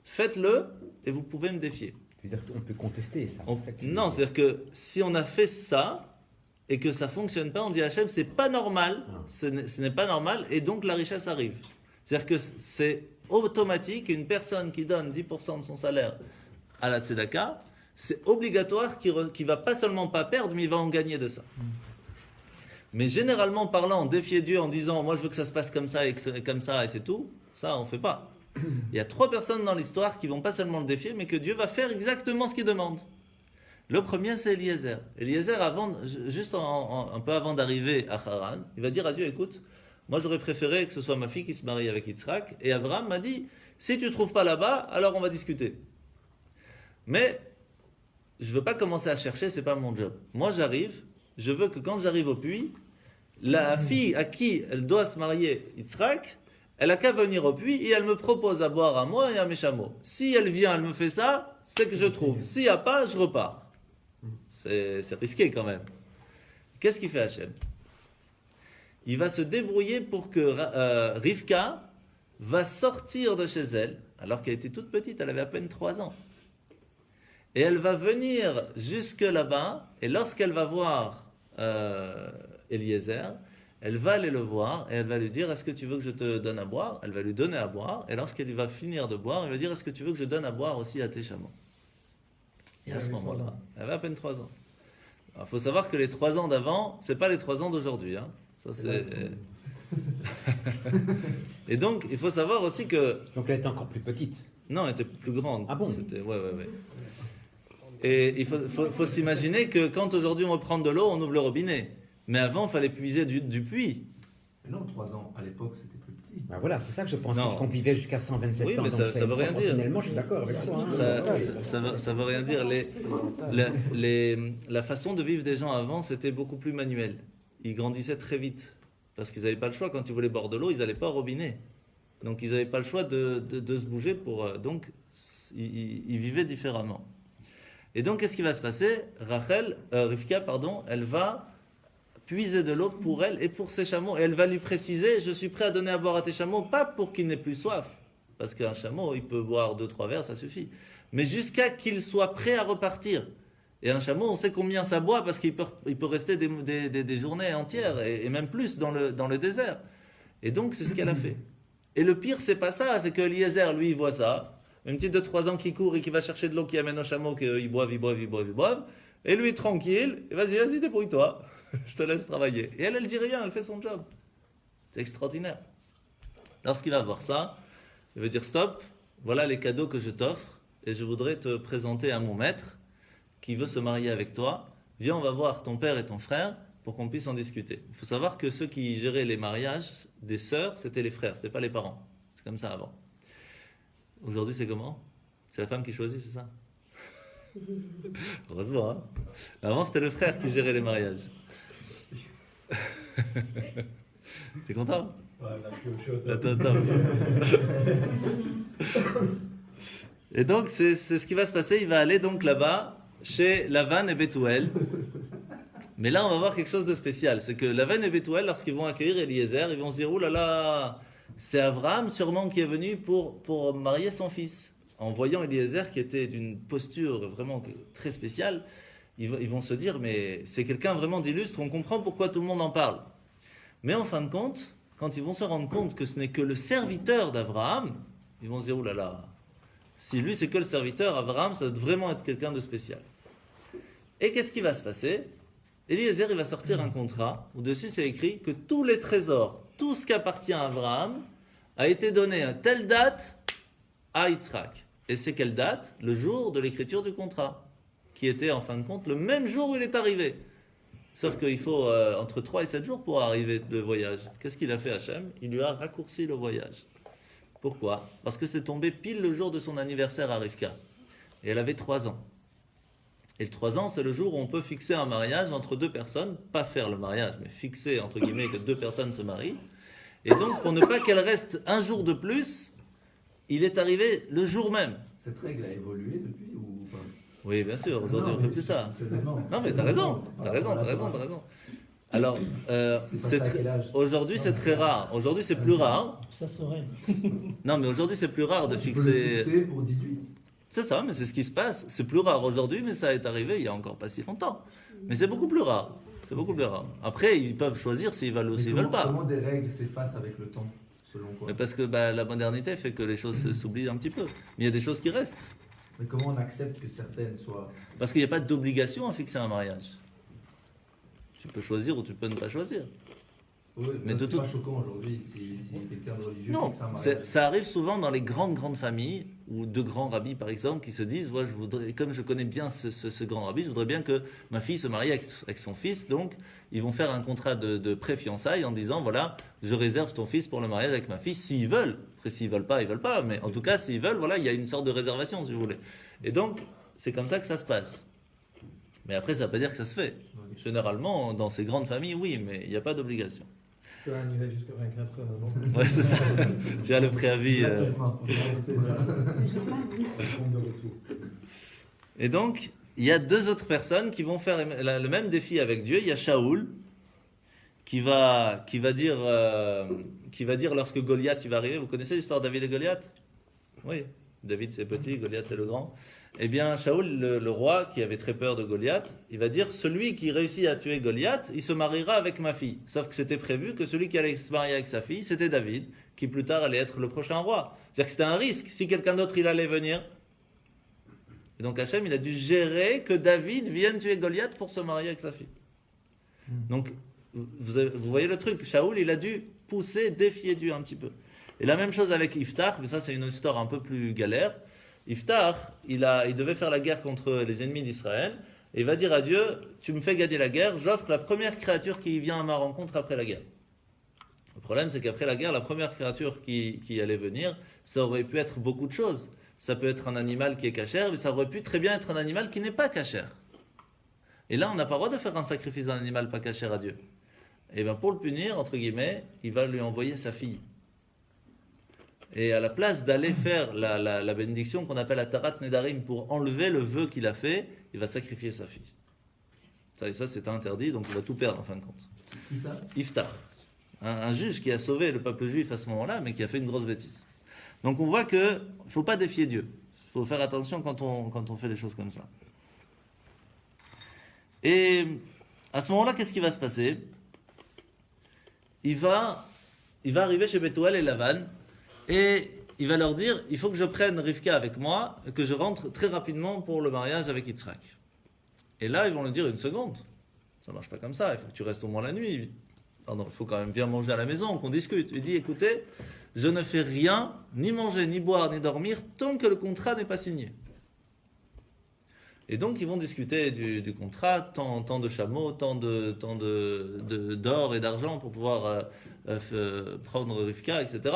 Faites-le et vous pouvez me défier. Tu veux dire qu'on peut contester ça? Non, c'est-à-dire que si on a fait ça et que ça ne fonctionne pas, on dit à Hachem, c'est pas normal, ce n'est pas normal, et donc la richesse arrive. C'est-à-dire que c'est automatique, une personne qui donne 10% de son salaire à la tzedaka, c'est obligatoire qu'il ne va pas seulement pas perdre, mais il va en gagner de ça. Mais généralement parlant, défier Dieu en disant, moi je veux que ça se passe comme ça et c'est tout, ça on ne fait pas. Il y a 3 personnes dans l'histoire qui vont pas seulement le défier, mais que Dieu va faire exactement ce qu'il demande. Le premier, c'est Eliezer. Eliezer, juste un peu avant d'arriver à Haran, il va dire à Dieu, écoute, moi j'aurais préféré que ce soit ma fille qui se marie avec Yitzhak. Et Abraham m'a dit, si tu ne trouves pas là-bas, alors on va discuter. Mais je ne veux pas commencer à chercher, ce n'est pas mon job. Moi j'arrive, je veux que quand j'arrive au puits, la fille à qui elle doit se marier, Yitzhak, elle n'a qu'à venir au puits et elle me propose à boire à moi et à mes chameaux. Si elle vient, elle me fait ça, c'est que je trouve. S'il n'y a pas, je repars. C'est risqué quand même. Qu'est-ce qu'il fait Hachem? Il va se débrouiller pour que Rivka va sortir de chez elle, alors qu'elle était toute petite, elle avait à peine 3 ans. Et elle va venir jusque là-bas, et lorsqu'elle va voir Eliezer, elle va aller le voir, et elle va lui dire, est-ce que tu veux que je te donne à boire? Elle va lui donner à boire, et lorsqu'elle va finir de boire, elle va dire, est-ce que tu veux que je donne à boire aussi à tes chameaux? Et à ce moment-là, elle avait à peine 3 ans. Il faut savoir que les 3 ans d'avant, ce n'est pas les 3 ans d'aujourd'hui. Hein. Ça, c'est... Et donc, il faut savoir aussi que... Donc elle était encore plus petite. Non, elle était plus grande. Ah bon? Ouais. Et il faut s'imaginer que quand aujourd'hui on veut prendre de l'eau, on ouvre le robinet. Mais avant, il fallait puiser du puits. Mais non, 3 ans, à l'époque, c'était plus petit. Ben voilà, c'est ça que je pense, Non. puisqu'on vivait jusqu'à 127 Oui, ans. mais donc ça veut rien dire. Personnellement, je suis d'accord avec toi. Hein. Ça veut rien dire. La façon de vivre des gens avant, c'était beaucoup plus manuel. Ils grandissaient très vite. Parce qu'ils n'avaient pas le choix. Quand ils voulaient boire de l'eau, ils n'allaient pas au robinet. Donc ils n'avaient pas le choix de se bouger pour... Donc ils vivaient différemment. Et donc qu'est-ce qui va se passer? Rivka, elle va puiser de l'eau pour elle et pour ses chameaux. Et elle va lui préciser, je suis prêt à donner à boire à tes chameaux, pas pour qu'il n'ait plus soif. Parce qu'un chameau, il peut boire 2-3 verres, ça suffit. Mais jusqu'à qu'il soit prêt à repartir. Et un chameau, on sait combien ça boit parce qu'il peut rester des journées entières et même plus dans le désert. Et donc, c'est ce qu'elle a fait. Et le pire, c'est pas ça, c'est que Eliezer, lui, il voit ça. Une petite de 3 ans qui court et qui va chercher de l'eau, qui amène au chameau, qu'ils boivent. Et lui, tranquille, vas-y, débrouille-toi. Je te laisse travailler. Et elle dit rien, elle fait son job. C'est extraordinaire. Lorsqu'il va voir ça, il va dire stop, voilà les cadeaux que je t'offre et je voudrais te présenter à mon maître qui veut se marier avec toi. Viens, on va voir ton père et ton frère pour qu'on puisse en discuter. Il faut savoir que ceux qui géraient les mariages des sœurs, c'était les frères, c'était pas les parents. C'était comme ça avant. Aujourd'hui, c'est comment? C'est la femme qui choisit, c'est ça? Heureusement, hein? Avant, c'était le frère qui gérait les mariages. T'es content? Ouais, là, je suis au top. Attends. Et donc, c'est ce qui va se passer. Il va aller donc là-bas, chez Lavan et Bethuel. Mais là, on va voir quelque chose de spécial. C'est que Lavan et Bethuel, lorsqu'ils vont accueillir Eliezer, ils vont se dire, ouh là là, c'est Abraham sûrement qui est venu pour marier son fils. En voyant Eliezer qui était d'une posture vraiment très spéciale, ils vont se dire, mais c'est quelqu'un vraiment d'illustre, on comprend pourquoi tout le monde en parle. Mais en fin de compte, quand ils vont se rendre compte que ce n'est que le serviteur d'Abraham, ils vont se dire, oh là là, si lui c'est que le serviteur, Abraham, ça doit vraiment être quelqu'un de spécial. Et qu'est-ce qui va se passer? Eliezer, il va sortir un contrat, où dessus c'est écrit que tous les trésors, tout ce qui appartient à Abraham, a été donné à telle date à Yitzhak. Et c'est quelle date? Le jour de l'écriture du contrat, qui était en fin de compte le même jour où il est arrivé. Sauf qu'il faut entre 3 et 7 jours pour arriver de voyage. Qu'est-ce qu'il a fait Hachem? Il lui a raccourci le voyage. Pourquoi? Parce que c'est tombé pile le jour de son anniversaire à Rivka. Et elle avait 3 ans. Et le 3 ans, c'est le jour où on peut fixer un mariage entre 2 personnes. Pas faire le mariage, mais fixer, entre guillemets, que 2 personnes se marient. Et donc, pour ne pas qu'elle reste un jour de plus, il est arrivé le jour même. Cette règle a évolué depuis ou pas? Oui, bien sûr, aujourd'hui on ne fait plus ça. Non, mais t'as raison. Alors, aujourd'hui c'est très rare. Aujourd'hui c'est plus rare. Ça serait. Non, mais aujourd'hui c'est plus rare de Tu peux le fixer. fixer pour 18. C'est ça, mais c'est ce qui se passe. C'est plus rare aujourd'hui, mais ça est arrivé il y a encore pas si longtemps. Mais c'est beaucoup plus rare. C'est beaucoup plus rare. Après, ils peuvent choisir s'ils veulent ou s'ils veulent pas. Comment des règles s'effacent avec le temps, selon quoi? Mais parce que la modernité fait que les choses s'oublient un petit peu. Mais il y a des choses qui restent. Mais comment on accepte que certaines soient... Parce qu'il n'y a pas d'obligation à fixer un mariage. Tu peux choisir ou tu peux ne pas choisir. Oui, Mais de c'est tout- pas choquant aujourd'hui si quelqu'un de religieux Non, fixe un mariage. ça arrive souvent dans les grandes familles, ou de grands rabbis par exemple, qui se disent, ouais, je voudrais, comme je connais bien ce grand rabbi, je voudrais bien que ma fille se marie avec son fils, donc ils vont faire un contrat de pré-fiançailles en disant, voilà, je réserve ton fils pour le mariage avec ma fille, s'ils veulent. Après, s'ils veulent pas, ils veulent pas, mais en tout cas, s'ils veulent, voilà, il y a une sorte de réservation, si vous voulez. Et donc, c'est comme ça que ça se passe. Mais après, ça ne veut pas dire que ça se fait. Généralement, dans ces grandes familles, oui, mais il n'y a pas d'obligation. Tu peux annuler jusqu'à 24 heures avant. Ouais, c'est ça. Tu as le préavis. Gratuitement. Et donc, il y a deux autres personnes qui vont faire le même défi avec Dieu. Il y a Shaoul qui va dire lorsque Goliath il va arriver. Vous connaissez l'histoire de David et Goliath? Oui. David c'est petit, Goliath c'est le grand. Eh bien, Shaoul, le roi qui avait très peur de Goliath, il va dire, celui qui réussit à tuer Goliath, il se mariera avec ma fille. Sauf que c'était prévu que celui qui allait se marier avec sa fille, c'était David, qui plus tard allait être le prochain roi. C'est-à-dire que c'était un risque. Si quelqu'un d'autre il allait venir. Et donc Hachem, il a dû gérer que David vienne tuer Goliath pour se marier avec sa fille. Donc, vous voyez le truc, Shaoul, il a dû pousser, défier Dieu un petit peu. Et la même chose avec Iftar, mais ça c'est une histoire un peu plus galère. Iftar, il devait faire la guerre contre les ennemis d'Israël, et il va dire à Dieu, tu me fais gagner la guerre, j'offre la première créature qui vient à ma rencontre après la guerre. Le problème c'est qu'après la guerre, la première créature qui allait venir, ça aurait pu être beaucoup de choses. Ça peut être un animal qui est cachère, mais ça aurait pu très bien être un animal qui n'est pas cachère. Et là, on n'a pas le droit de faire un sacrifice d'un animal pas cachère à Dieu. Et bien pour le punir, entre guillemets, il va lui envoyer sa fille. Et à la place d'aller faire la bénédiction qu'on appelle Atarat Nedarim pour enlever le vœu qu'il a fait, il va sacrifier sa fille. Ça c'est interdit, donc il va tout perdre en fin de compte. Qui ça? Iftar, un juge qui a sauvé le peuple juif à ce moment-là, mais qui a fait une grosse bêtise. Donc on voit qu'il ne faut pas défier Dieu. Il faut faire attention quand on fait des choses comme ça. Et à ce moment-là, qu'est-ce qui va se passer? Il va arriver chez Bethuel et Lavan, et il va leur dire, il faut que je prenne Rivka avec moi, que je rentre très rapidement pour le mariage avec Yitzhak. Et là, ils vont lui dire, une seconde, ça ne marche pas comme ça, il faut que tu restes au moins la nuit. Pardon, il faut quand même bien manger à la maison, qu'on discute. Il dit, écoutez, je ne fais rien, ni manger, ni boire, ni dormir, tant que le contrat n'est pas signé. Et donc, ils vont discuter du contrat, tant de chameaux, tant d'or et d'argent pour pouvoir prendre Rivka, etc.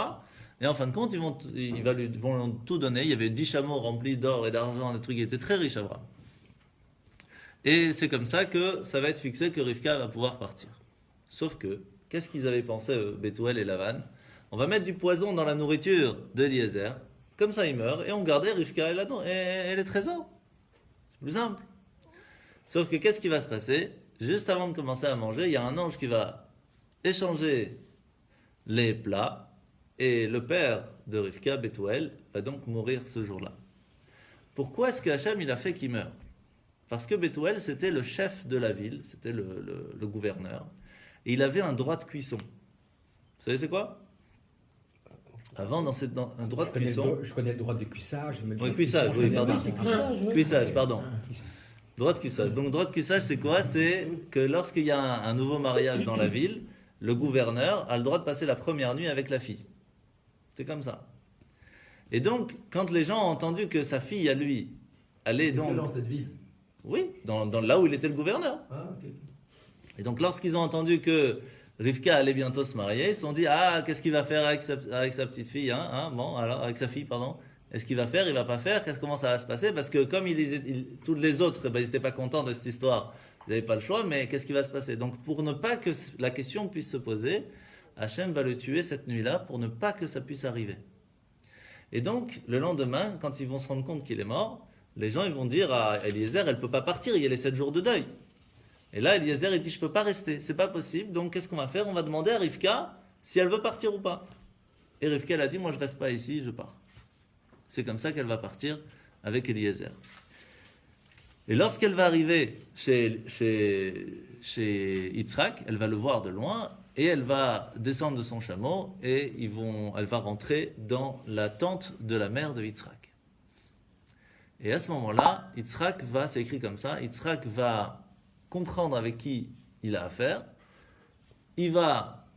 Et en fin de compte, ils vont lui tout donner. Il y avait 10 chameaux remplis d'or et d'argent, des trucs qui étaient très riches, Abraham. Et c'est comme ça que ça va être fixé que Rivka va pouvoir partir. Sauf que, qu'est-ce qu'ils avaient pensé, Bethuel et Lavan? On va mettre du poison dans la nourriture d'Eliezer, comme ça il meurt, et on gardait Rivka et les trésors. C'est plus simple. Sauf que qu'est-ce qui va se passer? Juste avant de commencer à manger, il y a un ange qui va échanger les plats, et le père de Rivka, Bethuel, va donc mourir ce jour-là. Pourquoi est-ce que Hachem il a fait qu'il meure? Parce que Bethuel, c'était le chef de la ville, c'était le gouverneur, et il avait un droit de cuisson. Vous savez c'est quoi? Avant, un droit de cuisson... Je connais le droit de cuissage. Oui, cuissage, oui, pardon. Cuissage, pardon. Droit de cuissage. Donc, droit de cuissage, c'est quoi? C'est que lorsqu'il y a un nouveau mariage dans la ville, le gouverneur a le droit de passer la première nuit avec la fille. C'est comme ça. Et donc, quand les gens ont entendu que sa fille, à lui, allait donc... dans cette ville? Oui, dans là où il était le gouverneur. Ah, ok. Et donc, lorsqu'ils ont entendu que Rivka allait bientôt se marier, ils se sont dit, ah, qu'est-ce qu'il va faire avec sa petite fille, bon, alors, avec sa fille, pardon. Est-ce qu'il va faire, il va pas faire, comment ça va se passer? Parce que comme tous les autres, ils n'étaient pas contents de cette histoire, ils n'avaient pas le choix, mais qu'est-ce qui va se passer? Donc, pour ne pas que la question puisse se poser, Hachem va le tuer cette nuit-là pour ne pas que ça puisse arriver. Et donc, le lendemain, quand ils vont se rendre compte qu'il est mort, les gens ils vont dire à Eliezer, elle ne peut pas partir, il y a les 7 jours de deuil. Et là, Eliezer il dit, je ne peux pas rester, c'est pas possible, donc qu'est-ce qu'on va faire? On va demander à Rivka si elle veut partir ou pas. Et Rivka elle a dit, moi je ne reste pas ici, je pars. C'est comme ça qu'elle va partir avec Eliezer. Et lorsqu'elle va arriver chez Yitzhak, elle va le voir de loin, et elle va descendre de son chameau, et elle va rentrer dans la tente de la mère de Yitzhak. Et à ce moment-là, Yitzhak c'est écrit comme ça, Yitzhak va comprendre avec qui il a affaire, il va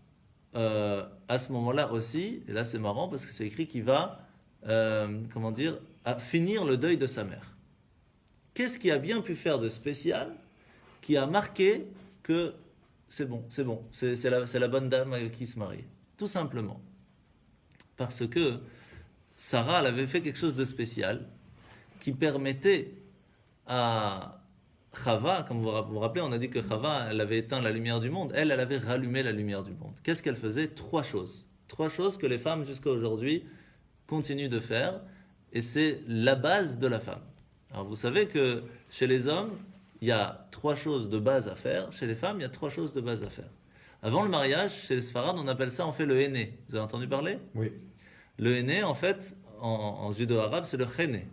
à ce moment-là aussi, et là c'est marrant parce que c'est écrit qu'il va, à finir le deuil de sa mère. Qu'est-ce qu'il a bien pu faire de spécial qui a marqué que c'est la bonne dame avec qui se marie? Tout simplement. Parce que Sarah, elle avait fait quelque chose de spécial qui permettait à Chava, comme vous vous rappelez, on a dit que Chava, elle avait éteint la lumière du monde, elle avait rallumé la lumière du monde. Qu'est-ce qu'elle faisait? Trois choses que les femmes jusqu'à aujourd'hui continuent de faire, et c'est la base de la femme. Alors vous savez que chez les hommes, il y a trois choses de base à faire, chez les femmes, il y a trois choses de base à faire. Avant le mariage, chez les Sfarades, on appelle ça, on fait le henné. Vous avez entendu parler? Oui. Le henné, en fait, en judéo-arabe, c'est le chéné.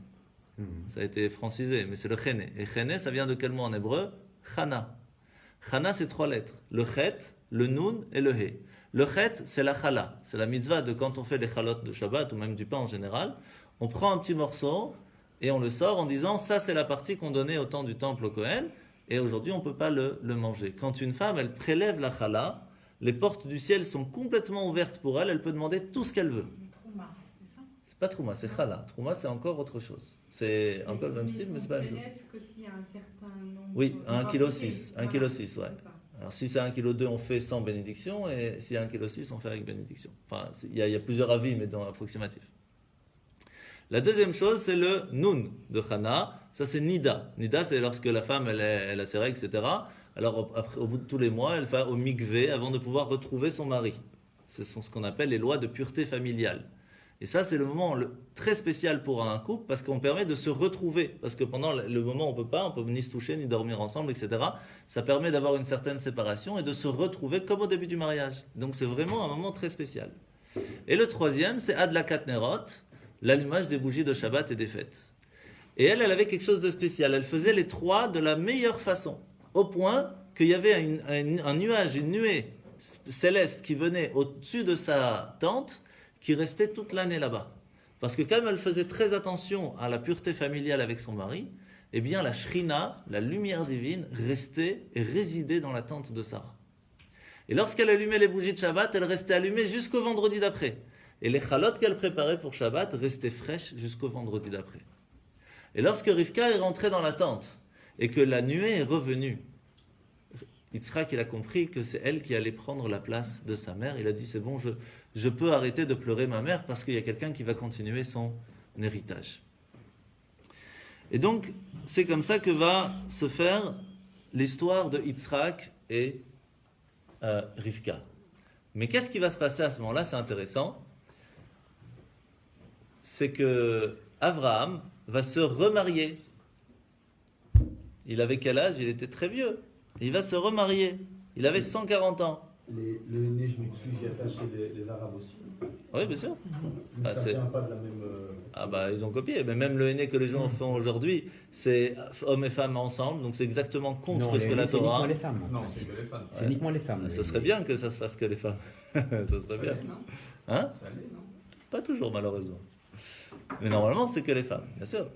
Ça a été francisé, mais c'est le chéné. Et chéné, ça vient de quel mot en hébreu? Chana. Chana, c'est trois lettres. Le chet, le nun et le he. Le chet, c'est la chala. C'est la mitzvah de quand on fait les chalot de Shabbat, ou même du pain en général. On prend un petit morceau et on le sort en disant, ça c'est la partie qu'on donnait au temps du temple au Kohen, et aujourd'hui on ne peut pas le manger. Quand une femme, elle prélève la chala, les portes du ciel sont complètement ouvertes pour elle, elle peut demander tout ce qu'elle veut. Trouma, c'est ça? C'est pas trouma, c'est chala. Trouma, c'est encore autre chose. C'est un peu le même style, mais c'est pas la même chose. Que s'il y a un certain nombre. Oui, 1,6 kg, 1,6 kg, ouais. C'est ça. Alors si c'est 1,2 kg, on fait sans bénédiction, et si c'est 1,6 kg, on fait avec bénédiction. Enfin, il y a plusieurs avis, mais dans l'approximatif. La deuxième chose, c'est le nun de Chana. Ça, c'est Nida. Nida, c'est lorsque la femme, elle a ses règles, etc. Alors, après, au bout de tous les mois, elle va au mikvé avant de pouvoir retrouver son mari. Ce sont ce qu'on appelle les lois de pureté familiale. Et ça, c'est le moment très spécial pour un couple parce qu'on permet de se retrouver. Parce que pendant le moment où on peut ni se toucher, ni dormir ensemble, etc. Ça permet d'avoir une certaine séparation et de se retrouver comme au début du mariage. Donc, c'est vraiment un moment très spécial. Et le troisième, c'est Adlakat Nerot, l'allumage des bougies de Shabbat et des fêtes. Et elle avait quelque chose de spécial. Elle faisait les trois de la meilleure façon. Au point qu'il y avait un nuage, une nuée céleste qui venait au-dessus de sa tente, qui restait toute l'année là-bas. Parce que comme elle faisait très attention à la pureté familiale avec son mari, eh bien la shrina, la lumière divine, restait et résidait dans la tente de Sarah. Et lorsqu'elle allumait les bougies de Shabbat, elle restait allumée jusqu'au vendredi d'après. Et les chalotes qu'elle préparait pour Shabbat restaient fraîches jusqu'au vendredi d'après. Et lorsque Rivka est rentrée dans la tente et que la nuée est revenue, Yitzhak, il a compris que c'est elle qui allait prendre la place de sa mère. Il a dit, c'est bon, je peux arrêter de pleurer ma mère parce qu'il y a quelqu'un qui va continuer son héritage. Et donc, c'est comme ça que va se faire l'histoire de Yitzhak et Rivka. Mais qu'est-ce qui va se passer à ce moment-là? C'est intéressant. C'est que Abraham va se remarier. Il avait quel âge? Il était très vieux. Il va se remarier. Il avait 140 ans. Le henné, je m'excuse, il y a ça chez les Arabes aussi. Oui, bien sûr. Mais ça vient pas de la même. Ah bah ils ont copié. Mais même le henné que les gens font aujourd'hui, c'est hommes et femmes ensemble. Donc c'est exactement contre ce que la Torah. C'est uniquement les femmes. Non, c'est que les femmes. C'est uniquement les femmes. Ce serait bien que ça se fasse que les femmes. Ça serait bien. Non. Hein? Ça allait, non? Pas toujours malheureusement. Mais normalement c'est que les femmes, bien sûr.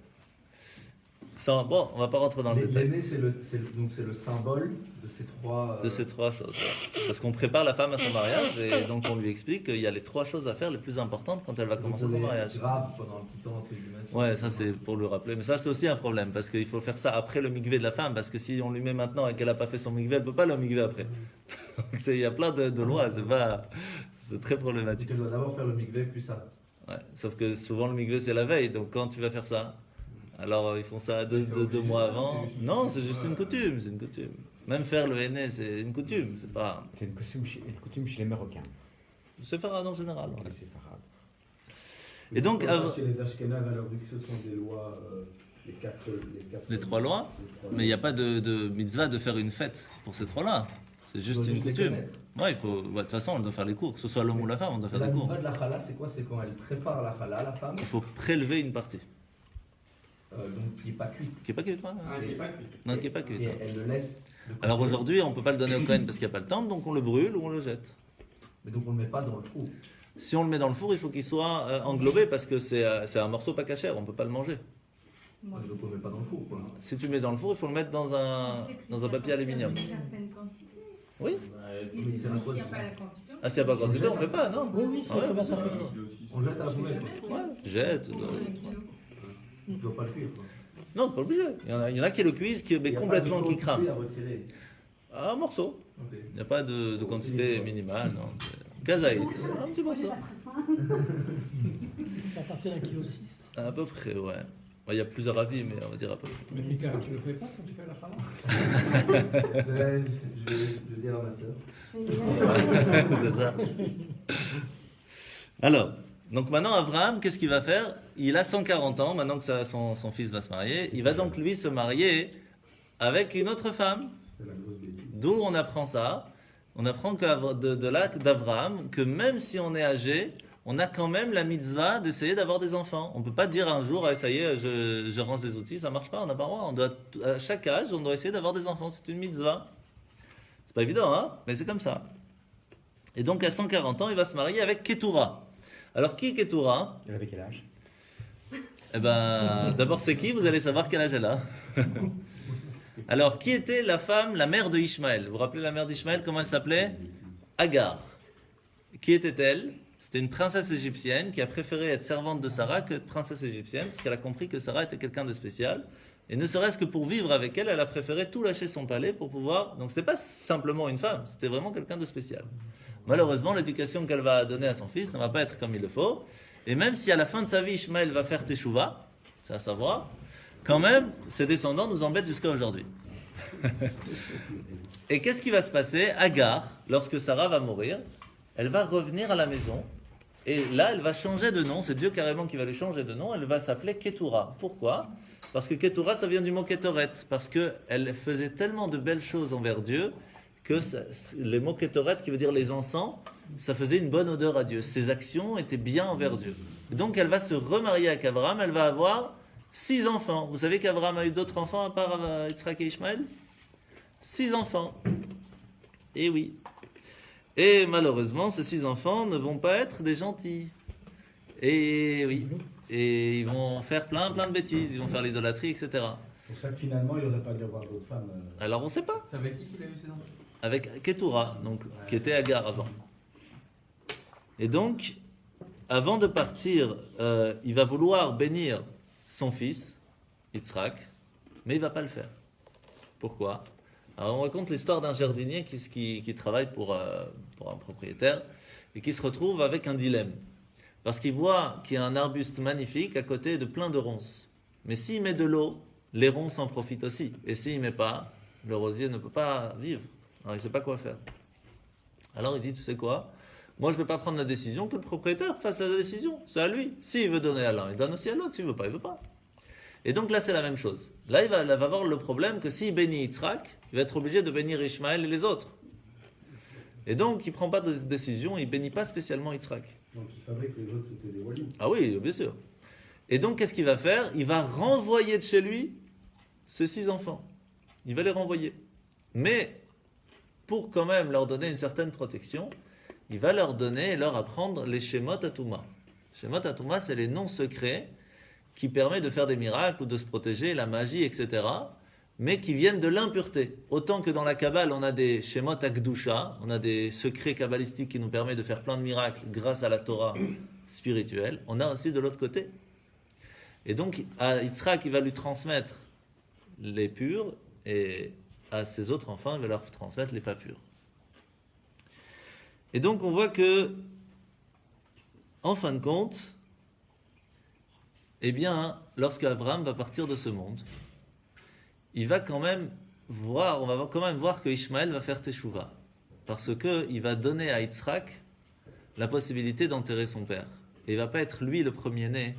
Bon, on va pas rentrer dans le détail. L'aîné, c'est le symbole de ces trois. De ces trois choses. Ouais. Parce qu'on prépare la femme à son mariage et donc on lui explique qu'il y a les trois choses à faire les plus importantes quand elle va commencer son mariage. Grave pendant un petit temps entre guillemets. Ouais, ça c'est pour lui rappeler. Mais ça c'est aussi un problème parce qu'il faut faire ça après le mikvé de la femme. Parce que si on lui met maintenant et qu'elle n'a pas fait son mikvé, elle ne peut pas le mikvé après. Donc il y a plein de lois. C'est très problématique. Donc elle doit d'abord faire le mikvé puis ça. Ouais, sauf que souvent le mikvé c'est la veille. Donc quand tu vas faire ça, alors ils font ça deux mois avant. Non, c'est juste une coutume. C'est une coutume. Même faire le henné, c'est une coutume. C'est pas. C'est une coutume chez les Marocains. C'est farad en général. Ouais. Les séfarades. Et donc, chez les Ashkénazes, alors vu que ce sont des lois, les trois lois, mais il n'y a pas de mitzvah de faire une fête pour ces trois-là. C'est juste une coutume. Ouais, il faut. De toute façon, on doit faire les cours. Que ce soit l'homme ou la femme, on doit faire La des cours. mitzvah de la chala, c'est quoi? C'est quand elle prépare la chala, la femme, Il faut prélever une partie. donc qui n'est pas cuite. Qui n'est pas cuite, toi Ah, qui est pas cuit. Non, qui n'est pas cuite. Et elle le laisse. Alors aujourd'hui, on ne peut pas le donner au Kohen parce qu'il n'y a pas le temple, donc on le brûle ou on le jette. Mais donc on ne le met pas dans le trou. Si on le met dans le four, il faut qu'il soit englobé parce que c'est un morceau pas cachère, on ne peut pas le manger. Donc on ne le met pas dans le four. Quoi. Si tu mets dans le four, il faut le mettre dans un papier aluminium. Une certaine quantité. Oui. Mais c'est la S'il n'y a cause. pas la quantité, on Ah, s'il n'y a pas quantité, on ne fait pas, non? Oui, c'est Ah ouais, comme bien ça. sûr. On jette à la poubelle. Quoi. Ouais, jette. Tu ne dois pas le cuire. Quoi. Non, pas obligé. Il y en a qui le cuisent, mais complètement qui crament. à retirer. Un morceau. Ok. Il n'y a pas de quantité minimale, non. Gazaït, un petit morceau. C'est à partir d'un kilo 6. À peu près, ouais. Il y a plusieurs avis, mais on va dire à peu près. Mais Mika, tu le fais pas quand tu fais la chaleur? Je vais dire à ma soeur. C'est ça. Alors, donc maintenant, Abraham, qu'est-ce qu'il va faire? Il a 140 ans, maintenant que son fils va se marier. Il va donc, lui, se marier avec une autre femme. C'est la grosse bêtise. D'où on apprend ça? On apprend de l'acte d'Abraham que même si on est âgé, on a quand même la mitzvah d'essayer d'avoir des enfants. On ne peut pas dire un jour, ah, ça y est, je range les outils, ça ne marche pas, on n'a pas le droit. À chaque âge, on doit essayer d'avoir des enfants. C'est une mitzvah. C'est pas évident, hein? Mais c'est comme ça. Et donc à 140 ans, il va se marier avec Ketura. Alors qui est Ketura? Elle avait quel âge? Eh ben, d'abord c'est qui? Vous allez savoir quel âge elle a. Alors, qui était la femme, la mère de Ishmaël? Vous vous rappelez la mère d'Ishmaël, comment elle s'appelait? Agar. Qui était-elle? C'était une princesse égyptienne qui a préféré être servante de Sarah que princesse égyptienne, parce qu'elle a compris que Sarah était quelqu'un de spécial. Et ne serait-ce que pour vivre avec elle, elle a préféré tout lâcher son palais pour pouvoir... Donc, ce n'est pas simplement une femme, c'était vraiment quelqu'un de spécial. Malheureusement, l'éducation qu'elle va donner à son fils ne va pas être comme il le faut. Et même si à la fin de sa vie, Ishmaël va faire Teshuvah, c'est à savoir... Quand même, ses descendants nous embêtent jusqu'à aujourd'hui. Et qu'est-ce qui va se passer? Agar, lorsque Sarah va mourir, elle va revenir à la maison. Et là, elle va changer de nom. C'est Dieu carrément qui va lui changer de nom. Elle va s'appeler Ketura. Pourquoi? Parce que Ketura, ça vient du mot Ketoret. Parce qu'elle faisait tellement de belles choses envers Dieu que les mots Ketoret, qui veut dire les encens, ça faisait une bonne odeur à Dieu. Ses actions étaient bien envers Dieu. Et donc, elle va se remarier avec Abraham. Elle va avoir 6 enfants. Vous savez qu'Abraham a eu d'autres enfants à part Yitzhak et Ishmaël? 6 enfants. Et oui. Et malheureusement, ces 6 enfants ne vont pas être des gentils. Et oui. Et ils vont faire plein de bêtises. Ils vont faire l'idolâtrie, etc. C'est pour ça que finalement, il n'y aurait pas dû y avoir d'autres femmes. Alors on ne sait pas. C'est avec qui qu'il a eu ses enfants? Avec Ketura, donc, qui était Agar avant. Et donc, avant de partir, il va vouloir bénir son fils, Yitzhak, mais il ne va pas le faire. Pourquoi? Alors on raconte l'histoire d'un jardinier qui travaille pour un propriétaire et qui se retrouve avec un dilemme. Parce qu'il voit qu'il y a un arbuste magnifique à côté de plein de ronces. Mais s'il met de l'eau, les ronces en profitent aussi. Et s'il ne met pas, le rosier ne peut pas vivre. Alors il ne sait pas quoi faire. Alors il dit, tu sais quoi? Moi, je ne vais pas prendre la décision, que le propriétaire fasse la décision. C'est à lui. S'il veut donner à l'un, il donne aussi à l'autre. S'il ne veut pas, il ne veut pas. Et donc là, c'est la même chose. Là, il va avoir le problème que s'il bénit Yitzhak, il va être obligé de bénir Ishmaël et les autres. Et donc, il ne prend pas de décision, il ne bénit pas spécialement Yitzhak. Donc il savait que les autres, c'était des walims. Ah oui, bien sûr. Et donc, qu'est-ce qu'il va faire? Il va renvoyer de chez lui ses 6 enfants. Il va les renvoyer. Mais, pour quand même leur donner une certaine protection, il va leur donner et leur apprendre les Shemot Atouma. Shemot Atouma, c'est les noms secrets qui permettent de faire des miracles ou de se protéger, la magie, etc., mais qui viennent de l'impureté. Autant que dans la Kabbale, on a des Shemot Akdusha, on a des secrets kabbalistiques qui nous permettent de faire plein de miracles grâce à la Torah spirituelle, on a aussi de l'autre côté. Et donc, à Yitzhak, il va lui transmettre les purs, et à ses autres enfants, il va leur transmettre les pas purs. Et donc on voit que, en fin de compte, eh bien, lorsque Abraham va partir de ce monde, il va quand même voir, on va quand même voir que Ishmaël va faire Teshuvah, parce que il va donner à Yitzhak la possibilité d'enterrer son père. Et il ne va pas être lui le premier-né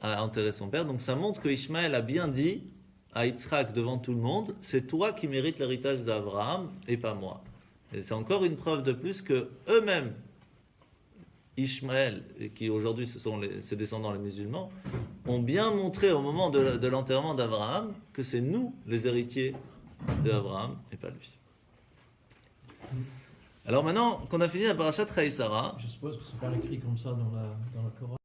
à enterrer son père. Donc ça montre que Ishmaël a bien dit à Yitzhak devant tout le monde, c'est toi qui mérites l'héritage d'Abraham et pas moi. Et c'est encore une preuve de plus que eux-mêmes, Ishmaël, qui aujourd'hui ce sont ses descendants les musulmans, ont bien montré au moment de l'enterrement d'Abraham que c'est nous les héritiers d'Abraham et pas lui. Alors maintenant qu'on a fini la parashat Chaï Sarah, Je suppose que c'est pas écrit comme ça dans la Coran.